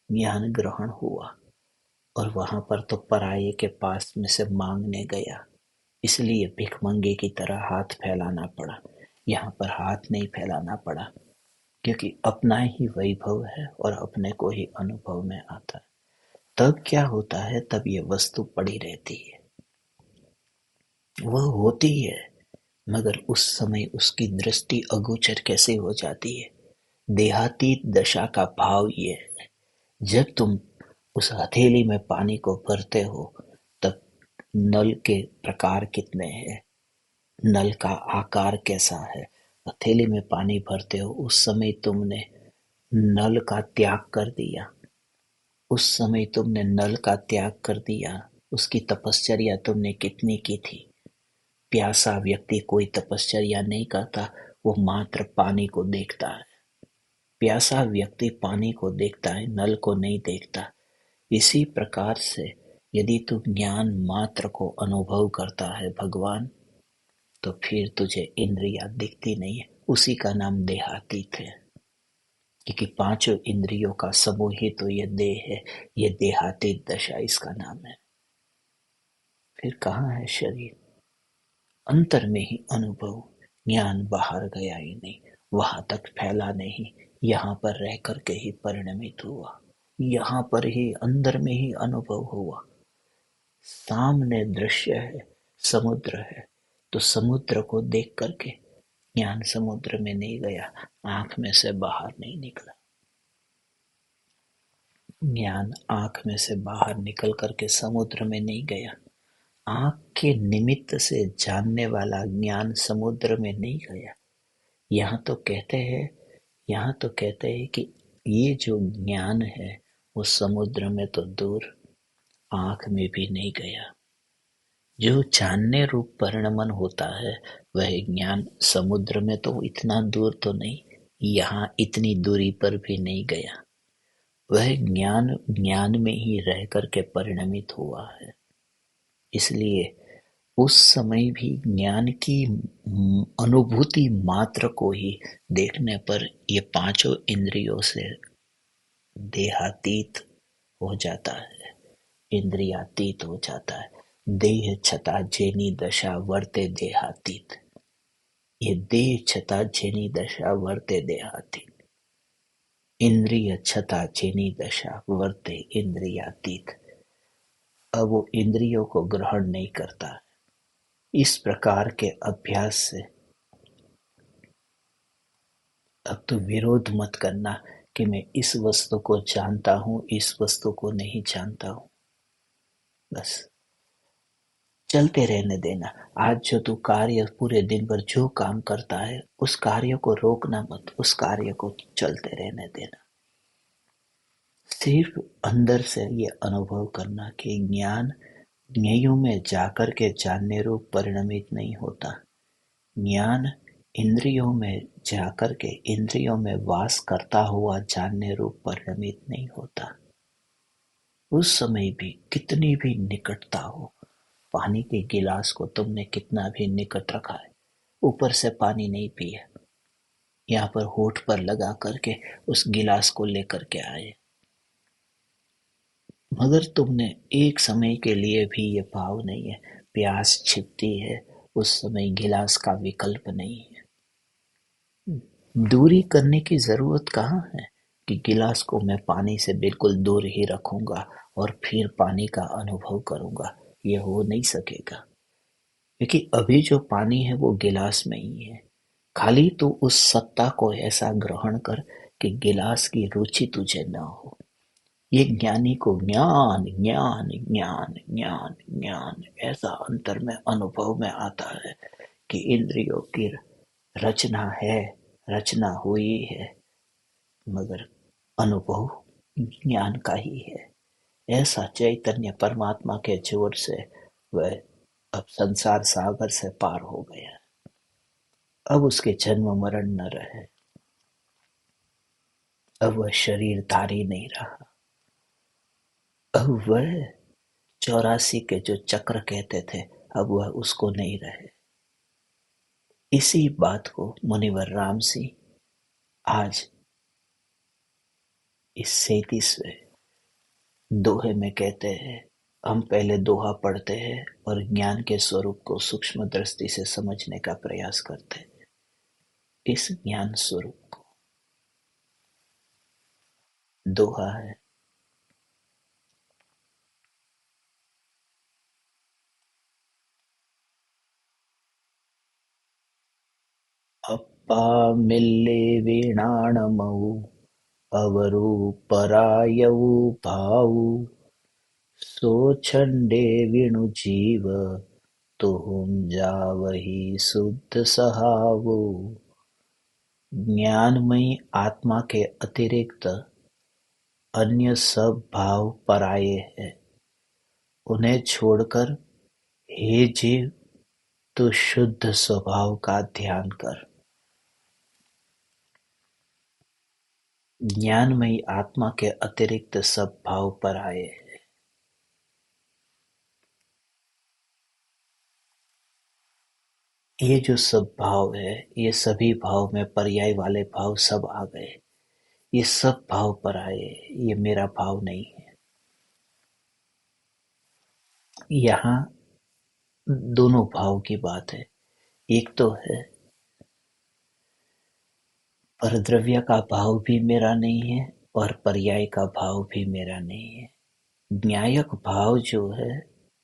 ज्ञान ग्रहण हुआ और वहां पर तो पराये के पास में से मांगने गया, इसलिए भिखमंगे की तरह हाथ फैलाना पड़ा। यहाँ पर हाथ नहीं फैलाना पड़ा क्योंकि अपना ही वैभव है और अपने को ही अनुभव में आता है। तब क्या होता है, तब ये वस्तु पड़ी रहती है, वह होती है, मगर उस समय उसकी दृष्टि अगोचर कैसे हो जाती है। देहातीत दशा का भाव ये है। जब तुम उस हथेली में पानी को भरते हो तब नल के प्रकार कितने हैं, नल का आकार कैसा है। हथेली में पानी भरते हो उस समय तुमने नल का त्याग कर दिया, उस समय तुमने नल का त्याग कर दिया। उसकी तपश्चर्या तुमने कितनी की थी। प्यासा व्यक्ति कोई तपश्चर्या नहीं करता, वो मात्र पानी को देखता है। प्यासा व्यक्ति पानी को देखता है, नल को नहीं देखता। इसी प्रकार से यदि तू ज्ञान मात्र को अनुभव करता है भगवान, तो फिर तुझे इंद्रियां दिखती नहीं है। उसी का नाम देहातीत है, क्योंकि पांचों इंद्रियों का समूह ही तो ये देह है। ये देहातीत दशा इसका नाम है। फिर कहाँ है शरीर, अंतर में ही अनुभव। ज्ञान बाहर गया ही नहीं, वहां तक फैला नहीं, यहाँ पर रह करके ही परिणमित हुआ। यहाँ पर ही अंदर में ही अनुभव हुआ। सामने दृश्य है, समुद्र है, तो समुद्र को देख करके ज्ञान समुद्र में नहीं गया, आंख में से बाहर नहीं निकला। ज्ञान आंख में से बाहर निकल करके समुद्र में नहीं गया। आंख के निमित्त से जानने वाला ज्ञान समुद्र में नहीं गया। यहाँ तो कहते हैं यहाँ तो कहते हैं कि ये जो ज्ञान है वो समुद्र में तो दूर, आंख में भी नहीं गया। जो जानने रूप परिणमन होता है वह ज्ञान समुद्र में तो इतना दूर तो नहीं, यहाँ इतनी दूरी पर भी नहीं गया। वह ज्ञान ज्ञान में ही रह करके परिणमित हुआ है। इसलिए उस समय भी ज्ञान की अनुभूति मात्र को ही देखने पर ये पांचों इंद्रियों से देहातीत हो जाता है, इंद्रियातीत हो जाता है। देह छता जेनी दशा वर्ते देहातीत। ये देह छता जेनी दशा वर्ते देहातीत, इंद्रिय छता जेनी दशा वर्ते इंद्रियातीत। अब वो इंद्रियों को ग्रहण नहीं करता। इस प्रकार के अभ्यास से अब तो विरोध मत करना कि मैं इस वस्तु को जानता हूँ, इस वस्तु को नहीं जानता हूँ। बस चलते रहने देना। आज जो तू कार्य पूरे दिन भर जो काम करता है, उस कार्य को रोकना मत, उस कार्य को चलते रहने देना। सिर्फ अंदर से ये अनुभव करना कि ज्ञान ज्ञेयों में जाकर के जानने रूप परिणमित नहीं होता। ज्ञान इंद्रियों में जाकर के इंद्रियों में वास करता हुआ जानने रूप परिणमित नहीं होता। उस समय भी कितनी भी निकटता हो, पानी के गिलास को तुमने कितना भी निकट रखा है, ऊपर से पानी नहीं पिया, यहाँ पर होठ पर लगा करके उस गिलास को लेकर के आए, मगर तुमने एक समय के लिए भी ये भाव नहीं है, प्यास छिपती है, उस समय गिलास का विकल्प नहीं है। दूरी करने की जरूरत कहाँ है कि गिलास को मैं पानी से बिल्कुल दूर ही रखूंगा और फिर पानी का अनुभव करूंगा। ये हो नहीं सकेगा, क्योंकि अभी जो पानी है वो गिलास में ही है। खाली तू उस सत्ता को ऐसा ग्रहण कर कि गिलास की रुचि तुझे न हो। ये ज्ञानी को ज्ञान ज्ञान ज्ञान ज्ञान ज्ञान ऐसा अंतर में अनुभव में आता है कि इंद्रियों की रचना है, रचना हुई है, मगर अनुभव ज्ञान का ही है। ऐसा चैतन्य परमात्मा के जोर से वह अब संसार सागर से पार हो गया। अब उसके जन्म मरण न रहे, अब वह शरीरधारी नहीं रहा, अब वह 84 के जो चक्र कहते थे, अब वह उसको नहीं रहे। इसी बात को मुनिवर राम सिंह आज इस 37वें दोहे में कहते हैं। हम पहले दोहा पढ़ते हैं और ज्ञान के स्वरूप को सूक्ष्म दृष्टि से समझने का प्रयास करते हैं। इस ज्ञान स्वरूप को दोहा है, अप्पा मिल्ले वीणाणमऊ अवरु परायऊ भाऊ सो छंडे विणु जीव तुम जावही शुद्ध सहावो। ज्ञानमयी आत्मा के अतिरिक्त अन्य सब भाव पराये हैं, उन्हें छोड़कर हे जीव तू शुद्ध स्वभाव का ध्यान कर। ज्ञानमयी आत्मा के अतिरिक्त सब भाव पराये हैं। ये जो सब भाव है, ये सभी भाव में पर्याय वाले भाव सब आ गए। ये सब भाव पराये, ये मेरा भाव नहीं है। यहाँ दोनों भाव की बात है। एक तो है परद्रव्य का भाव भी मेरा नहीं है और पर्याय का भाव भी मेरा नहीं है। न्यायक भाव जो है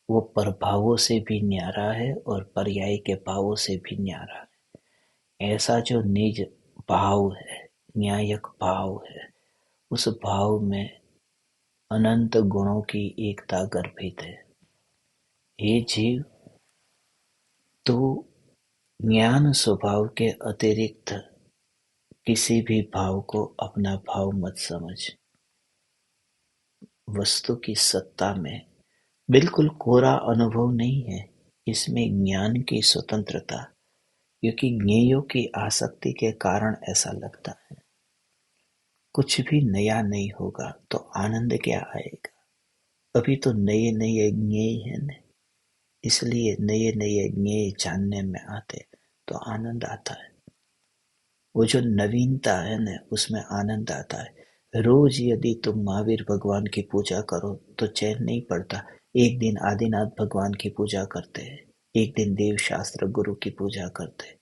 वो परभावों से भी न्यारा है और पर्याय के भावों से भी न्यारा है। ऐसा जो निज भाव है, न्यायक भाव है, उस भाव में अनंत गुणों की एकता गर्भित है। हे जीव, तू ज्ञान स्वभाव के अतिरिक्त किसी भी भाव को अपना भाव मत समझ। वस्तु की सत्ता में बिल्कुल कोरा अनुभव नहीं है, इसमें ज्ञान की स्वतंत्रता, क्योंकि ज्ञेयों की आसक्ति के कारण ऐसा लगता है। कुछ भी नया नहीं होगा तो आनंद क्या आएगा? अभी तो नए नए ज्ञेय है न, इसलिए नए नए ज्ञेय जानने में आते तो आनंद आता है। वो जो नवीनता है न, उसमें आनंद आता है। रोज यदि तुम महावीर भगवान की पूजा करो तो चैन नहीं पड़ता। एक दिन आदिनाथ भगवान की पूजा करते हैं, एक दिन देव शास्त्र गुरु की पूजा करते हैं।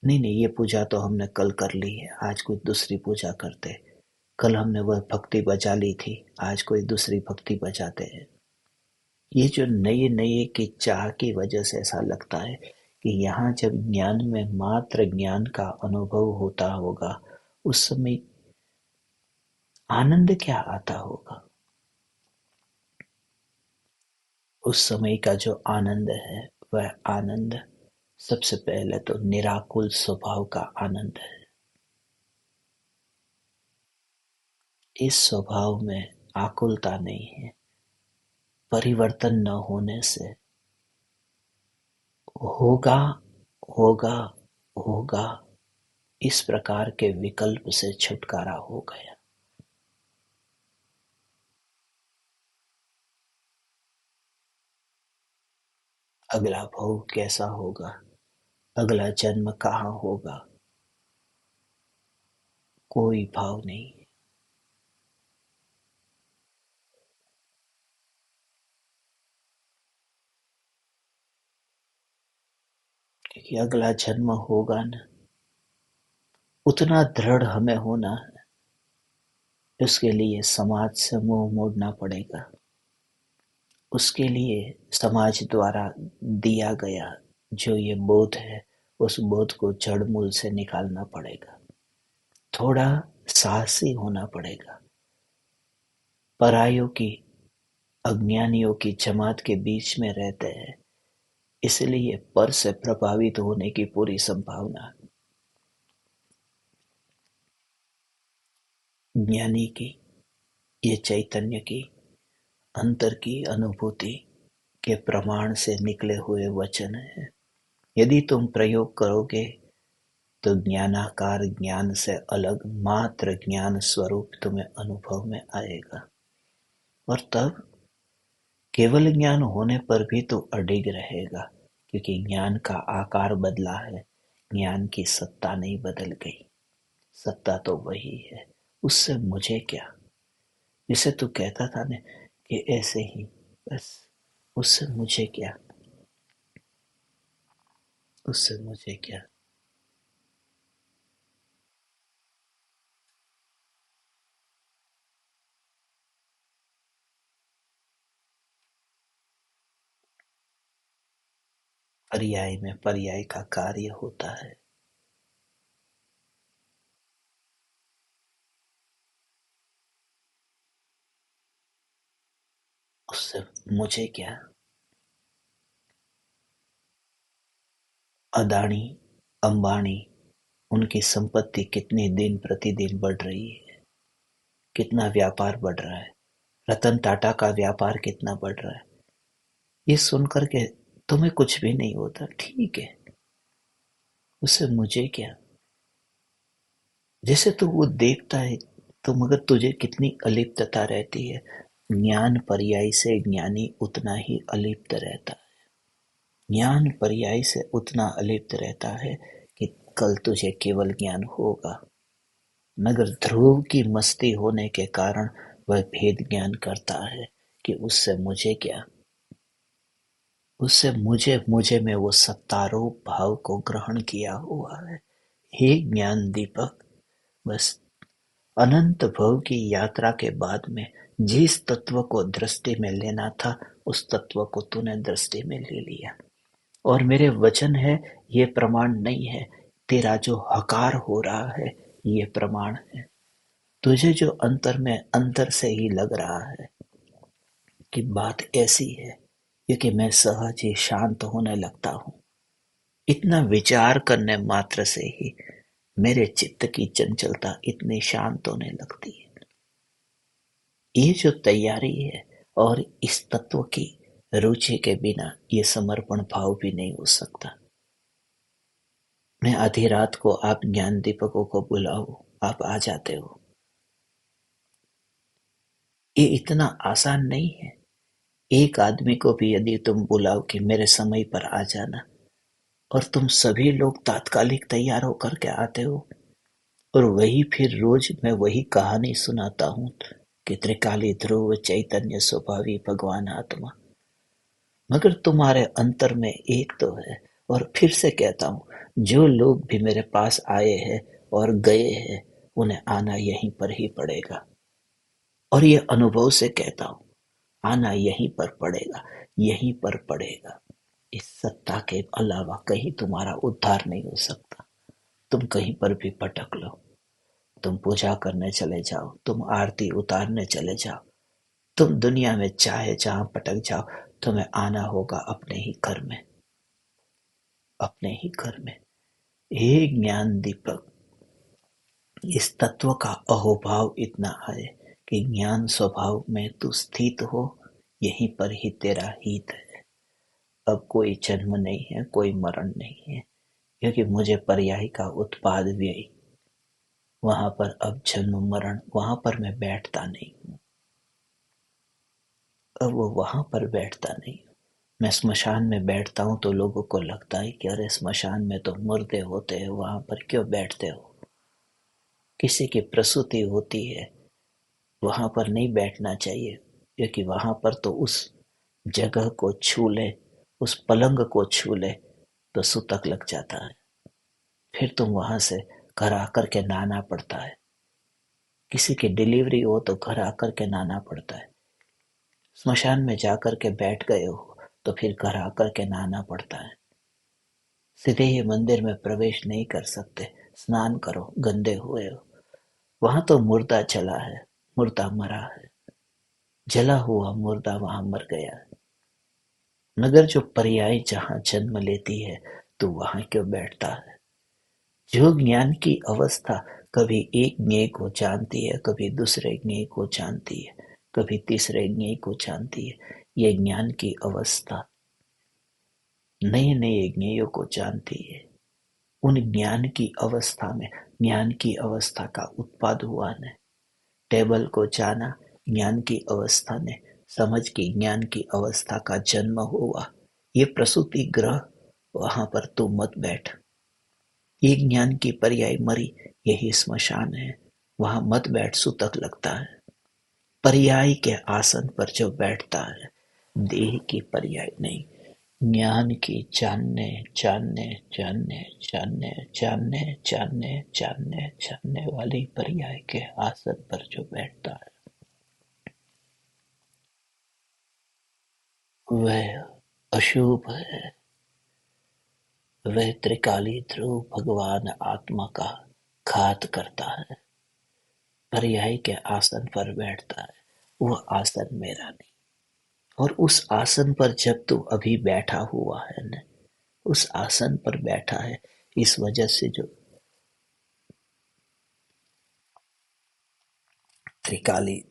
नहीं नहीं, ये पूजा तो हमने कल कर ली है, आज कोई दूसरी पूजा करते हैं। कल हमने वह भक्ति बजा ली थी, आज कोई दूसरी भक्ति बजाते हैं। ये जो नए नए की चाह की वजह से ऐसा लगता है कि यहाँ जब ज्ञान में मात्र ज्ञान का अनुभव होता होगा, उस समय आनंद क्या आता होगा? उस समय का जो आनंद है, वह आनंद सबसे पहले तो निराकुल स्वभाव का आनंद है। इस स्वभाव में आकुलता नहीं है। परिवर्तन न होने से होगा, होगा, होगा, इस प्रकार के विकल्प से छुटकारा हो गया। अगला भोग कैसा होगा, अगला जन्म कहाँ होगा, कोई भाव नहीं है। क्योंकि अगला जन्म होगा न, उतना दृढ़ हमें होना है। उसके लिए समाज से मुंह मोड़ना पड़ेगा। उसके लिए समाज द्वारा दिया गया जो ये बोध है, उस बोध को जड़ मूल से निकालना पड़ेगा। थोड़ा साहसी होना पड़ेगा। परायों की, अज्ञानियों की जमात के बीच में रहते हैं, इसलिए पर से प्रभावित होने की पूरी संभावना है। ज्ञानी की, ये चैतन्य की, अंतर की अनुभूति के प्रमाण से निकले हुए वचन है। यदि तुम प्रयोग करोगे तो ज्ञानाकार ज्ञान से अलग मात्र ज्ञान स्वरूप तुम्हें अनुभव में आएगा। और तब केवल ज्ञान होने पर भी तो अडिग रहेगा, क्योंकि ज्ञान का आकार बदला है, ज्ञान की सत्ता नहीं बदल गई। सत्ता तो वही है। उससे मुझे क्या? जिसे तू कहता था ना कि ऐसे ही बस, उससे मुझे क्या? उससे मुझे क्या? पर्याय में पर्याय का कार्य होता है। उससे मुझे क्या? अदानी, अंबानी, उनकी संपत्ति कितनी दिन प्रतिदिन बढ़ रही है, कितना व्यापार बढ़ रहा है। रतन टाटा का व्यापार कितना बढ़ रहा है। ये सुनकर के तुम्हें कुछ भी नहीं होता, ठीक है, उससे मुझे क्या? जैसे तू वो देखता है, तो मगर तुझे कितनी अलिप्तता रहती है। ज्ञान पर्याय से ज्ञानी उतना ही अलिप्त रहता है। ज्ञान पर्याय से उतना अलिप्त रहता है कि कल तुझे केवल ज्ञान होगा, मगर ध्रुव की मस्ती होने के कारण वह भेद ज्ञान करता है कि उससे मुझे क्या। उससे मुझे मुझे में वो सत्तारूप भाव को ग्रहण किया हुआ है। हे ज्ञान दीपक, बस अनंत भव की यात्रा के बाद में जिस तत्व को दृष्टि में लेना था, उस तत्व को तूने दृष्टि में ले लिया। और मेरे वचन है, ये प्रमाण नहीं है। तेरा जो हकार हो रहा है, ये प्रमाण है। तुझे जो अंतर में अंतर से ही लग रहा है कि बात ऐसी है, क्योंकि मैं सहज ही शांत होने लगता हूँ। इतना विचार करने मात्र से ही मेरे चित्त की चंचलता इतनी शांत होने लगती है। ये जो तैयारी है, और इस तत्व की रुचि के बिना ये समर्पण भाव भी नहीं हो सकता। मैं आधी रात को आप ज्ञान दीपकों को बुलाऊं, आप आ जाते हो। ये इतना आसान नहीं है। एक आदमी को भी यदि तुम बुलाओ कि मेरे समय पर आ जाना, और तुम सभी लोग तात्कालिक तैयार होकर के आते हो, और वही फिर रोज मैं वही कहानी सुनाता हूँ कि त्रिकाली ध्रुव चैतन्य स्वभावी भगवान आत्मा, मगर तुम्हारे अंतर में एक तो है। और फिर से कहता हूँ, जो लोग भी मेरे पास आए हैं और गए हैं, उन्हें आना यहीं पर ही पड़ेगा। और ये अनुभव से कहता हूँ, आना यहीं पर पड़ेगा, यहीं पर पड़ेगा। इस सत्ता के अलावा कहीं तुम्हारा उद्धार नहीं हो सकता। तुम कहीं पर भी भटक लो, तुम पूजा करने चले जाओ, तुम आरती उतारने चले जाओ, तुम दुनिया में चाहे जहां भटक जाओ, तुम्हें आना होगा अपने ही घर में। अपने ही घर में। हे ज्ञान दीपक, इस तत्व का अहोभाव इतना है कि ज्ञान स्वभाव में तू स्थित हो, यहीं पर ही तेरा हित है। अब कोई जन्म नहीं है, कोई मरण नहीं है, क्योंकि मुझे पर्याय का उत्पाद व्यय, वहां पर अब जन्म मरण, वहां पर मैं बैठता नहीं हूँ। अब वो वहां पर बैठता नहीं हूँ। मैं स्मशान में बैठता हूँ तो लोगों को लगता है कि अरे स्मशान में तो मुर्दे होते हैं, वहां पर क्यों बैठते हो। किसी की प्रसूति होती है, वहां पर नहीं बैठना चाहिए, क्योंकि वहां पर तो उस जगह को छू ले, उस पलंग को छू ले तो सुतक लग जाता है। फिर तुम वहां से घर आकर के नहाना पड़ता है। किसी की डिलीवरी हो तो घर आकर के नहाना पड़ता है। स्मशान में जाकर के बैठ गए हो तो फिर घर आकर के नहाना पड़ता है। सीधे ही मंदिर में प्रवेश नहीं कर सकते, स्नान करो, गंदे हुए हो। वहां तो मुर्दा चला है, मुर्दा मरा है, जला हुआ मुर्दा वहां मर गया है। मगर जो पर्याय जहां जन्म लेती है तो वहां क्यों बैठता है। जो ज्ञान की अवस्था कभी एक ज्ञेय को जानती है, कभी दूसरे ज्ञेय को जानती है, कभी तीसरे ज्ञेय को जानती है, ये ज्ञान की अवस्था नए नए ज्ञेयों को जानती है। उन ज्ञान की अवस्था में ज्ञान की अवस्था का उत्पाद हुआ ने टेबल को जाना, ज्ञान की अवस्था ने समझ की ज्ञान की अवस्था का जन्म हुआ। ये प्रसूति ग्रह, वहां पर तू मत बैठ। ये ज्ञान की पर्याय मरी, यही स्मशान है, वहां मत बैठ, सूतक लगता है। पर्याय के आसन पर जो बैठता है, देह की पर्याय नहीं, ज्ञान की जानने जानने जानने जानने जानने जानने जानने जानने वाली पर्याय के आसन पर जो बैठता है, वह अशुभ है। वह त्रिकाली ध्रुव भगवान आत्मा का घात करता है। पर्याय के आसन पर बैठता है, वह आसन मेरा नहीं। और उस आसन पर जब तू अभी बैठा हुआ है न, उस आसन पर बैठा है, इस वजह से जो त्रिकाली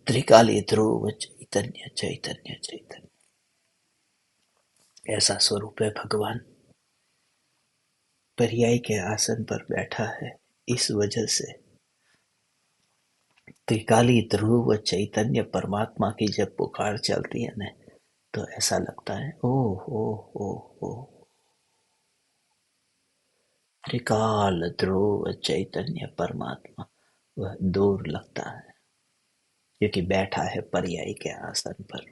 त्रिकाली ध्रुव चैतन्य चैतन्य चैतन्य, ऐसा स्वरूप है भगवान। पर्याय के आसन पर बैठा है, इस वजह से त्रिकाली ध्रुव चैतन्य परमात्मा की जब पुकार चलती है न, तो ऐसा लगता है ओ हो हो हो। त्रिकाल ध्रुव चैतन्य परमात्मा, वह दूर लगता है, क्योंकि बैठा है पर्याय के आसन पर।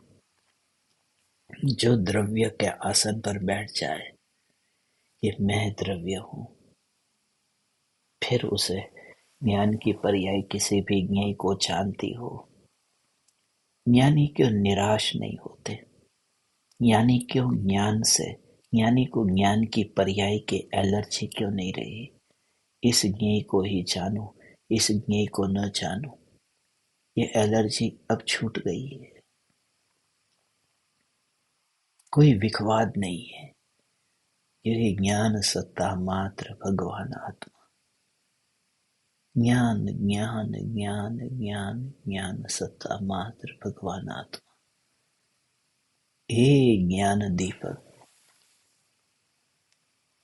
जो द्रव्य के आसन पर बैठ जाए, ये मैं द्रव्य हूँ, फिर उसे ज्ञान की पर्याय किसी भी ज्ञेय को जानती हो। ज्ञानी क्यों निराश नहीं होते, ज्ञानी क्यों ज्ञान से, ज्ञानी को ज्ञान की पर्याय की एलर्जी क्यों नहीं रही। इस ज्ञेय को ही जानो, इस ज्ञेय को न जानो, ये एलर्जी अब छूट गई है। कोई विखवाद नहीं है, यही ज्ञान सत्ता मात्र भगवान आत्मा। ज्ञान ज्ञान ज्ञान ज्ञान ज्ञान सत्ता मात्र भगवान आत्मा। हे ज्ञान दीपक,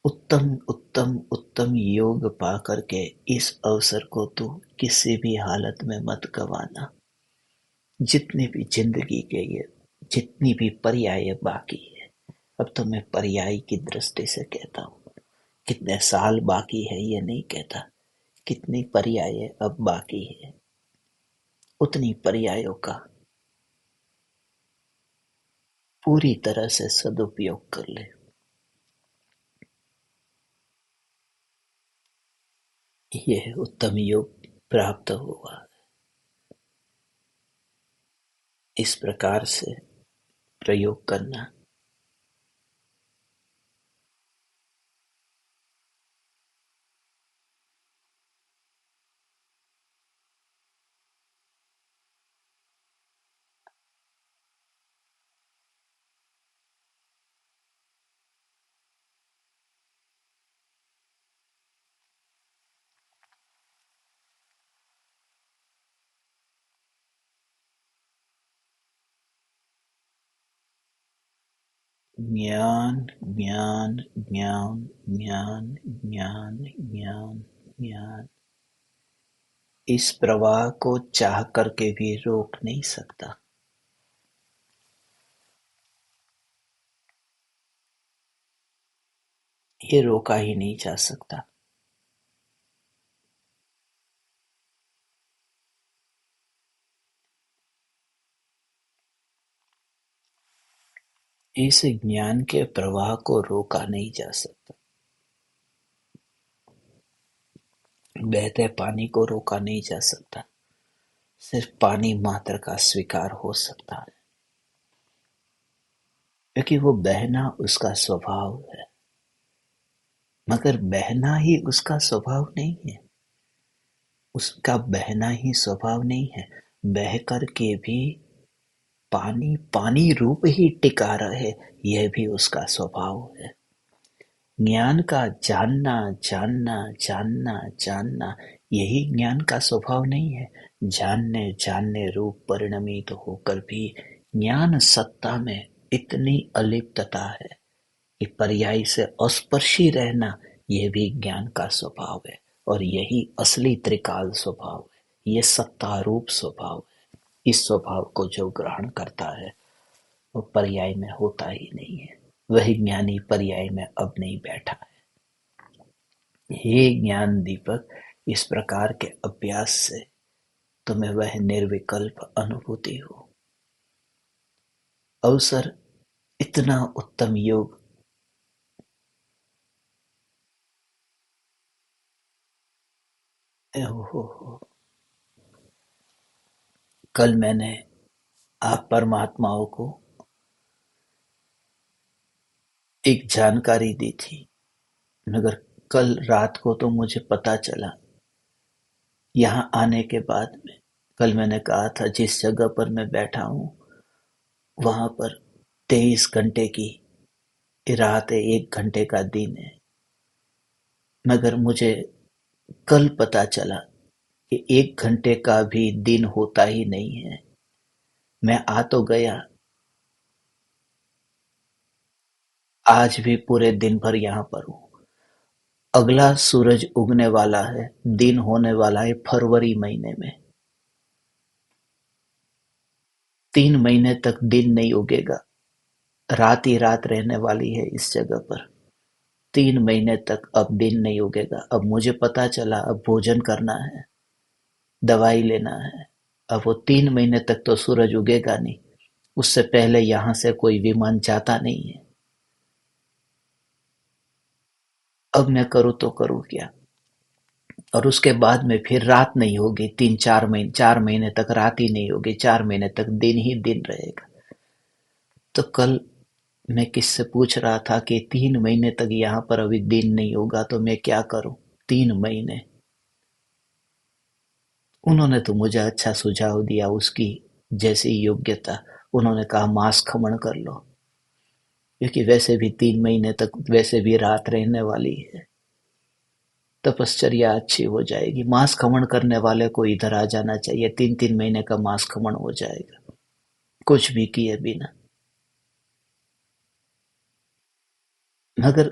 उत्तम उत्तम उत्तम योग पा करके इस अवसर को तू किसी भी हालत में मत गवाना। जितनी भी जिंदगी के ये जितनी भी पर्याय बाकी है, अब तो मैं पर्याय की दृष्टि से कहता हूँ। कितने साल बाकी है ये नहीं कहता, कितनी पर्याय अब बाकी है, उतनी पर्यायों का पूरी तरह से सदुपयोग कर ले। ये है उत्तम योग। प्राप्त हुआ। इस प्रकार से प्रयोग करना। ज्ञान ज्ञान ज्ञान ज्ञान ज्ञान ज्ञान ज्ञान, इस प्रवाह को चाह करके भी रोक नहीं सकता। ये रोका ही नहीं जा सकता। इस ज्ञान के प्रवाह को रोका नहीं जा सकता। बहते पानी को रोका नहीं जा सकता। सिर्फ पानी मात्र का स्वीकार हो सकता है, क्योंकि वो बहना उसका स्वभाव है। मगर बहना ही उसका स्वभाव नहीं है। उसका बहना ही स्वभाव नहीं है। बह कर के भी पानी पानी रूप ही टिका रहे, यह भी उसका स्वभाव है। ज्ञान का जानना जानना जानना जानना, यही ज्ञान का स्वभाव नहीं है। जानने जानने रूप परिणमित होकर भी ज्ञान सत्ता में इतनी अलिप्तता है कि पर्याय से अस्पर्शी रहना, यह भी ज्ञान का स्वभाव है। और यही असली त्रिकाल स्वभाव है। ये सत्ता रूप स्वभाव है। इस स्वभाव को जो ग्रहण करता है वो पर्याय में होता ही नहीं है। वही ज्ञानी पर्याय में अब नहीं बैठा है। हे ज्ञान दीपक, इस प्रकार के अभ्यास से तुम्हें वह निर्विकल्प अनुभूति हो। अवसर इतना उत्तम योग। हो। कल मैंने आप परमात्माओं को एक जानकारी दी थी, मगर कल रात को तो मुझे पता चला यहाँ आने के बाद में। कल मैंने कहा था जिस जगह पर मैं बैठा हूँ वहां पर 23 घंटे की रात है, 1 घंटे का दिन है। मगर मुझे कल पता चला कि 1 घंटे का भी दिन होता ही नहीं है। मैं आ तो गया, आज भी पूरे दिन भर यहाँ पर हूँ। अगला सूरज उगने वाला है, दिन होने वाला है फरवरी महीने में। 3 महीने तक दिन नहीं उगेगा, रात ही रात रहने वाली है इस जगह पर। 3 महीने तक अब दिन नहीं उगेगा। अब मुझे पता चला अब भोजन करना है, दवाई लेना है। अब वो 3 महीने तक तो सूरज उगेगा नहीं, उससे पहले यहाँ से कोई विमान जाता नहीं है। अब मैं करूँ तो करूँ क्या? और उसके बाद में फिर रात नहीं होगी। 4 महीने तक रात ही नहीं होगी, 4 महीने तक दिन ही दिन रहेगा। तो कल मैं किससे पूछ रहा था कि 3 महीने तक यहाँ पर अभी दिन नहीं होगा तो मैं क्या करूं? 3 महीने। उन्होंने तो मुझे अच्छा सुझाव दिया, उसकी जैसी योग्यता। उन्होंने कहा मांस खमण कर लो, क्योंकि वैसे भी 3 महीने तक वैसे भी रात रहने वाली है। तपश्चर्या अच्छी हो जाएगी। मांस खमण करने वाले को इधर आ जाना चाहिए, 3-3 महीने का मांस खमण हो जाएगा कुछ भी किए बिना। मगर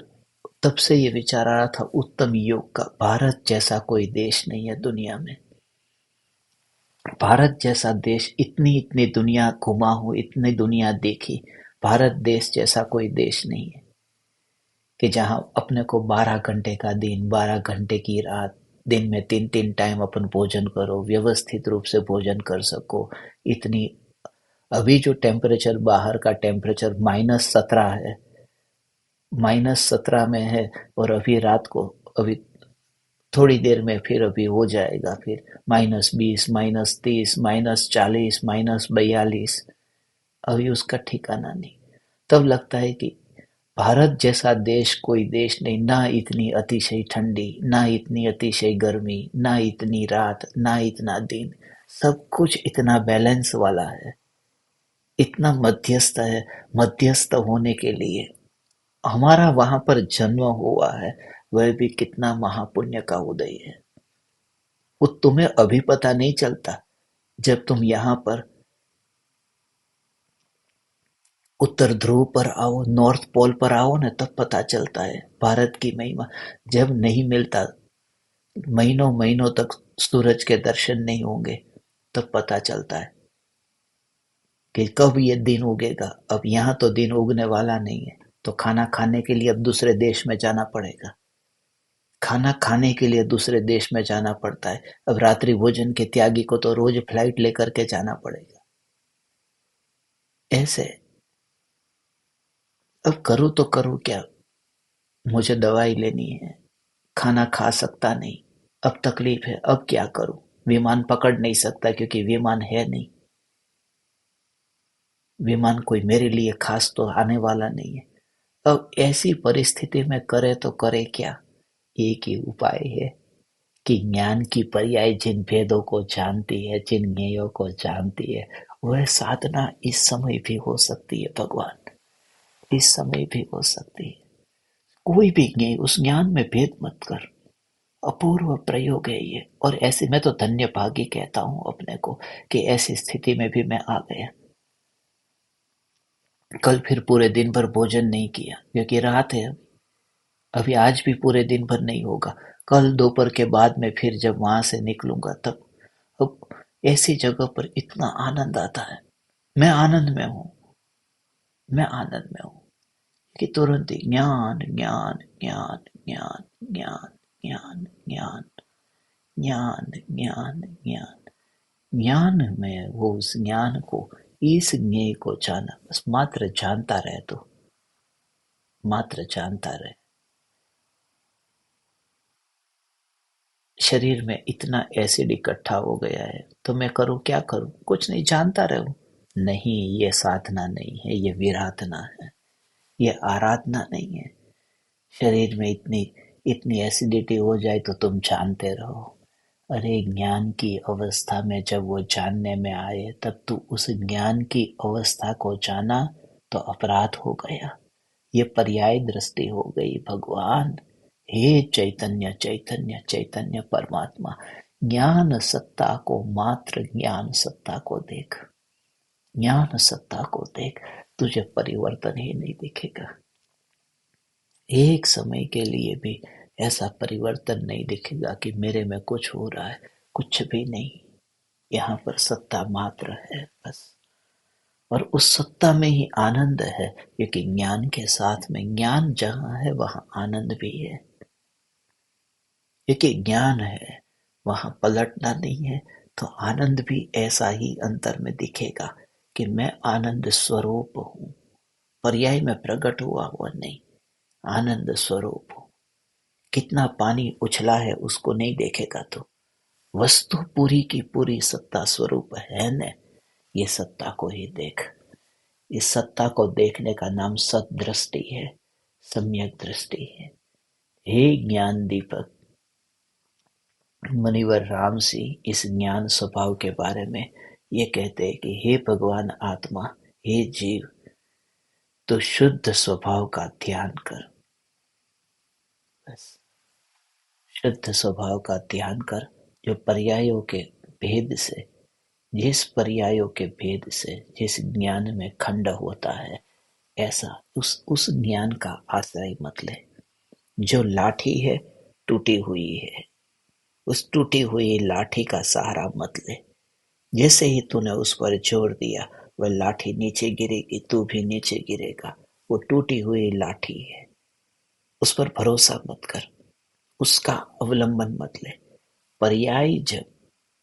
तब से ये विचार आ रहा था उत्तम योग का। भारत जैसा कोई देश नहीं है दुनिया में। भारत जैसा देश, इतनी इतनी दुनिया घुमा हूं, इतनी दुनिया देखी, भारत देश जैसा कोई देश नहीं है कि जहां अपने को 12 घंटे का दिन, 12 घंटे की रात, दिन में 3-3 टाइम अपन भोजन करो, व्यवस्थित रूप से भोजन कर सको। इतनी अभी जो टेम्परेचर, बाहर का टेम्परेचर -17 है, -17 में है। और अभी रात को, अभी थोड़ी देर में फिर अभी हो जाएगा, फिर -20, -30, -40, -42, अभी उसका ठिकाना नहीं। तब लगता है कि भारत जैसा देश कोई देश नहीं, ना इतनी अतिशय ठंडी, ना इतनी अतिशय गर्मी, ना इतनी रात, ना इतना दिन, सब कुछ इतना बैलेंस वाला है, इतना मध्यस्थ है। मध्यस्थ होने के लिए हमारा वहां पर जन्म हुआ है, वह भी कितना महापुण्य का उदय है। वो तुम्हें अभी पता नहीं चलता, जब तुम यहाँ पर उत्तर ध्रुव पर आओ, नॉर्थ पोल पर आओ ना, तब पता चलता है भारत की महिमा। जब नहीं मिलता, महीनों महीनों तक सूरज के दर्शन नहीं होंगे, तब पता चलता है कि कब ये दिन उगेगा। अब यहाँ तो दिन उगने वाला नहीं है, तो खाना खाने के लिए अब दूसरे देश में जाना पड़ेगा। खाना खाने के लिए दूसरे देश में जाना पड़ता है। अब रात्रि भोजन के त्यागी को तो रोज फ्लाइट लेकर के जाना पड़ेगा। ऐसे अब करूँ तो करूँ क्या? मुझे दवाई लेनी है, खाना खा सकता नहीं, अब तकलीफ है, अब क्या करूं? विमान पकड़ नहीं सकता क्योंकि विमान है नहीं। विमान कोई मेरे लिए खास तो आने वाला नहीं है। अब ऐसी परिस्थिति में करे तो करे क्या? एक ही उपाय है कि ज्ञान की पर्याय जिन भेदों को जानती है, जिन ज्ञेयों को जानती है, वह साधना इस समय भी हो सकती है भगवान, इस समय भी हो सकती है। कोई भी ज्ञेय, उस ज्ञान में भेद मत कर। अपूर्व प्रयोग है ये, और ऐसे मैं तो धन्य भागी कहता हूँ अपने को कि ऐसी स्थिति में भी मैं आ गया। कल फिर पूरे दिन भर भोजन नहीं किया क्योंकि रात है। अभी आज भी पूरे दिन भर नहीं होगा, कल दोपहर के बाद में फिर जब वहां से निकलूंगा तब। अब ऐसी जगह पर इतना आनंद आता है। मैं आनंद में हूँ, मैं आनंद में हूँ कि तुरंत ही ज्ञान ज्ञान ज्ञान ज्ञान ज्ञान ज्ञान ज्ञान ज्ञान ज्ञान ज्ञान ज्ञान में, वो उस ज्ञान को, इस ज्ञेय को जाना, बस मात्र जानता रहे, तो मात्र जानता रहे। शरीर में इतना एसिड इकट्ठा हो गया है, तो मैं करूं क्या करूं? कुछ नहीं, जानता रहूं। नहीं, ये साधना नहीं है, ये विराधना है, ये आराधना नहीं है। शरीर में इतनी इतनी एसिडिटी हो जाए तो तुम जानते रहो। अरे ज्ञान की अवस्था में जब वो जानने में आए, तब तू उस ज्ञान की अवस्था को जाना तो अपराध हो गया। ये पर्याय दृष्टि हो गई भगवान। हे चैतन्य चैतन्य चैतन्य परमात्मा, ज्ञान सत्ता को, मात्र ज्ञान सत्ता को देख, ज्ञान सत्ता को देख, तुझे परिवर्तन ही नहीं दिखेगा। एक समय के लिए भी ऐसा परिवर्तन नहीं दिखेगा कि मेरे में कुछ हो रहा है, कुछ भी नहीं। यहाँ पर सत्ता मात्र है बस, और उस सत्ता में ही आनंद है, क्योंकि ज्ञान के साथ में, ज्ञान जहाँ है वहाँ आनंद भी है। क्योंकि ज्ञान है, वहाँ पलटना नहीं है, तो आनंद भी ऐसा ही अंतर में दिखेगा कि मैं आनंद स्वरूप हूँ, पर्याय में प्रकट हुआ हुआ नहीं, आनंद स्वरूप हूँ। कितना पानी उछला है उसको नहीं देखेगा, तो वस्तु पूरी की पूरी सत्ता स्वरूप है न, ये सत्ता को ही देख। इस सत्ता को देखने का नाम सदृष्टि है, सम्यक दृष्टि है। हे ज्ञान दीपक, मुनिवर राम सिंह इस ज्ञान स्वभाव के बारे में ये कहते हैं कि हे भगवान आत्मा, हे जीव, तो शुद्ध स्वभाव का ध्यान कर, बस शुद्ध स्वभाव का ध्यान कर। जो पर्यायों के भेद से, जिस पर्यायों के भेद से जिस ज्ञान में खंड होता है, ऐसा उस ज्ञान का आश्रय मत ले। जो लाठी है, टूटी हुई है, उस टूटी हुई लाठी का सहारा मत ले। जैसे ही तूने उस पर जोर दिया, वह लाठी नीचे गिरेगी, तू भी नीचे गिरेगा। वो टूटी हुई लाठी है, उस पर भरोसा मत कर, उसका अवलंबन मत ले। पर्याय जब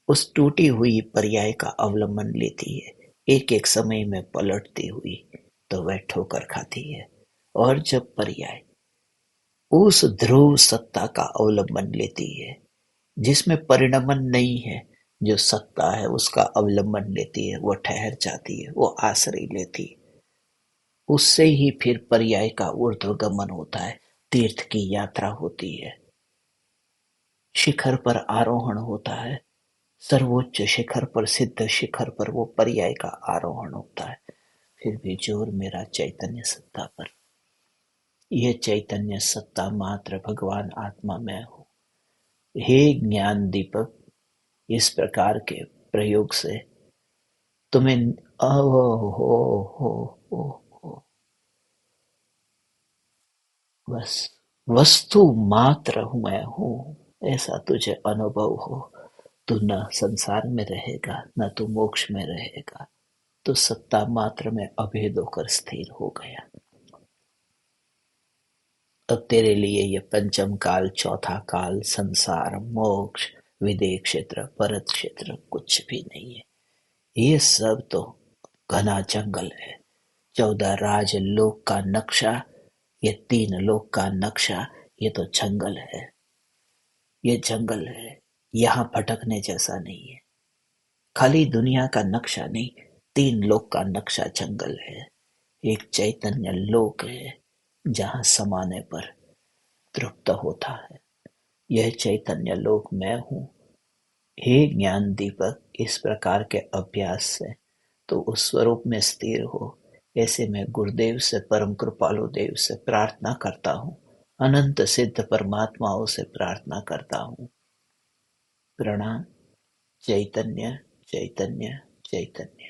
उस टूटी हुई पर्याय का अवलंबन लेती है, एक एक समय में पलटती हुई, तो वह ठोकर खाती है। और जब पर्याय उस ध्रुव सत्ता का अवलंबन लेती है जिसमें परिणमन नहीं है। जो सत्ता है उसका अवलंबन लेती है, वो ठहर जाती है, वो आश्रय लेती है। उससे ही फिर पर्याय का ऊर्ध्वगमन होता है, तीर्थ की यात्रा होती है, शिखर पर आरोहण होता है, सर्वोच्च शिखर पर, सिद्ध शिखर पर वो पर्याय का आरोहण होता है। फिर भी जोर मेरा चैतन्य सत्ता पर। यह चैतन्य सत्ता मात्र भगवान आत्मा में हो। हे ज्ञान दीपक, इस प्रकार के प्रयोग से तुम्हें हो बस वस्तु मात्र हूं मैं हूं, ऐसा तुझे अनुभव हो, तू न संसार में रहेगा न तू मोक्ष में रहेगा, तो सत्ता मात्र में अभेद होकर स्थिर हो गया। अब तेरे लिए ये पंचम काल, चौथा काल, संसार, मोक्ष, विदेह क्षेत्र, परत क्षेत्र कुछ भी नहीं है। ये सब तो घना जंगल है। 14 राज लोक का नक्शा, ये 3 लोक का नक्शा, ये तो जंगल है। ये जंगल है, यहाँ भटकने जैसा नहीं है। खाली दुनिया का नक्शा नहीं, 3 लोक का नक्शा जंगल है। एक चैतन्य लोक है जहाँ समाने पर तृप्त होता है। यह चैतन्य लोक मैं हूँ। हे ज्ञान दीपक, इस प्रकार के अभ्यास से तो उस स्वरूप में स्थिर हो। ऐसे मैं गुरुदेव से, परम कृपालु देव से प्रार्थना करता हूँ, अनंत सिद्ध परमात्माओं से प्रार्थना करता हूँ। प्रणाम। चैतन्य चैतन्य चैतन्य।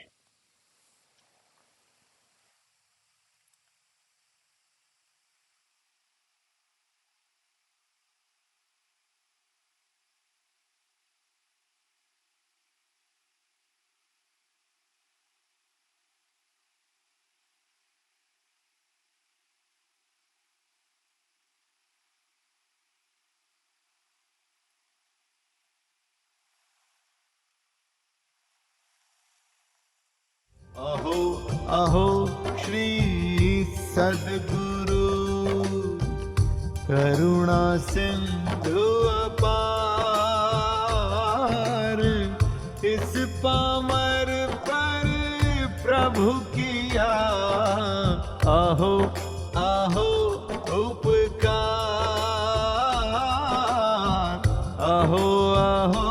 अहो अहो श्री सद्गुरु, करुणा सिंधु अपार, इस पामर पर प्रभु किया अहो अहो उपकार, अहो अहो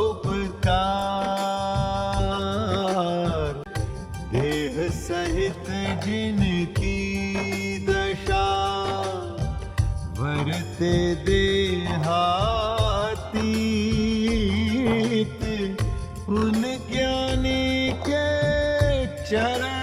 उपकार। देह सहित जिनकी दशा, वरते देहातीत, उन ज्ञानी के चरण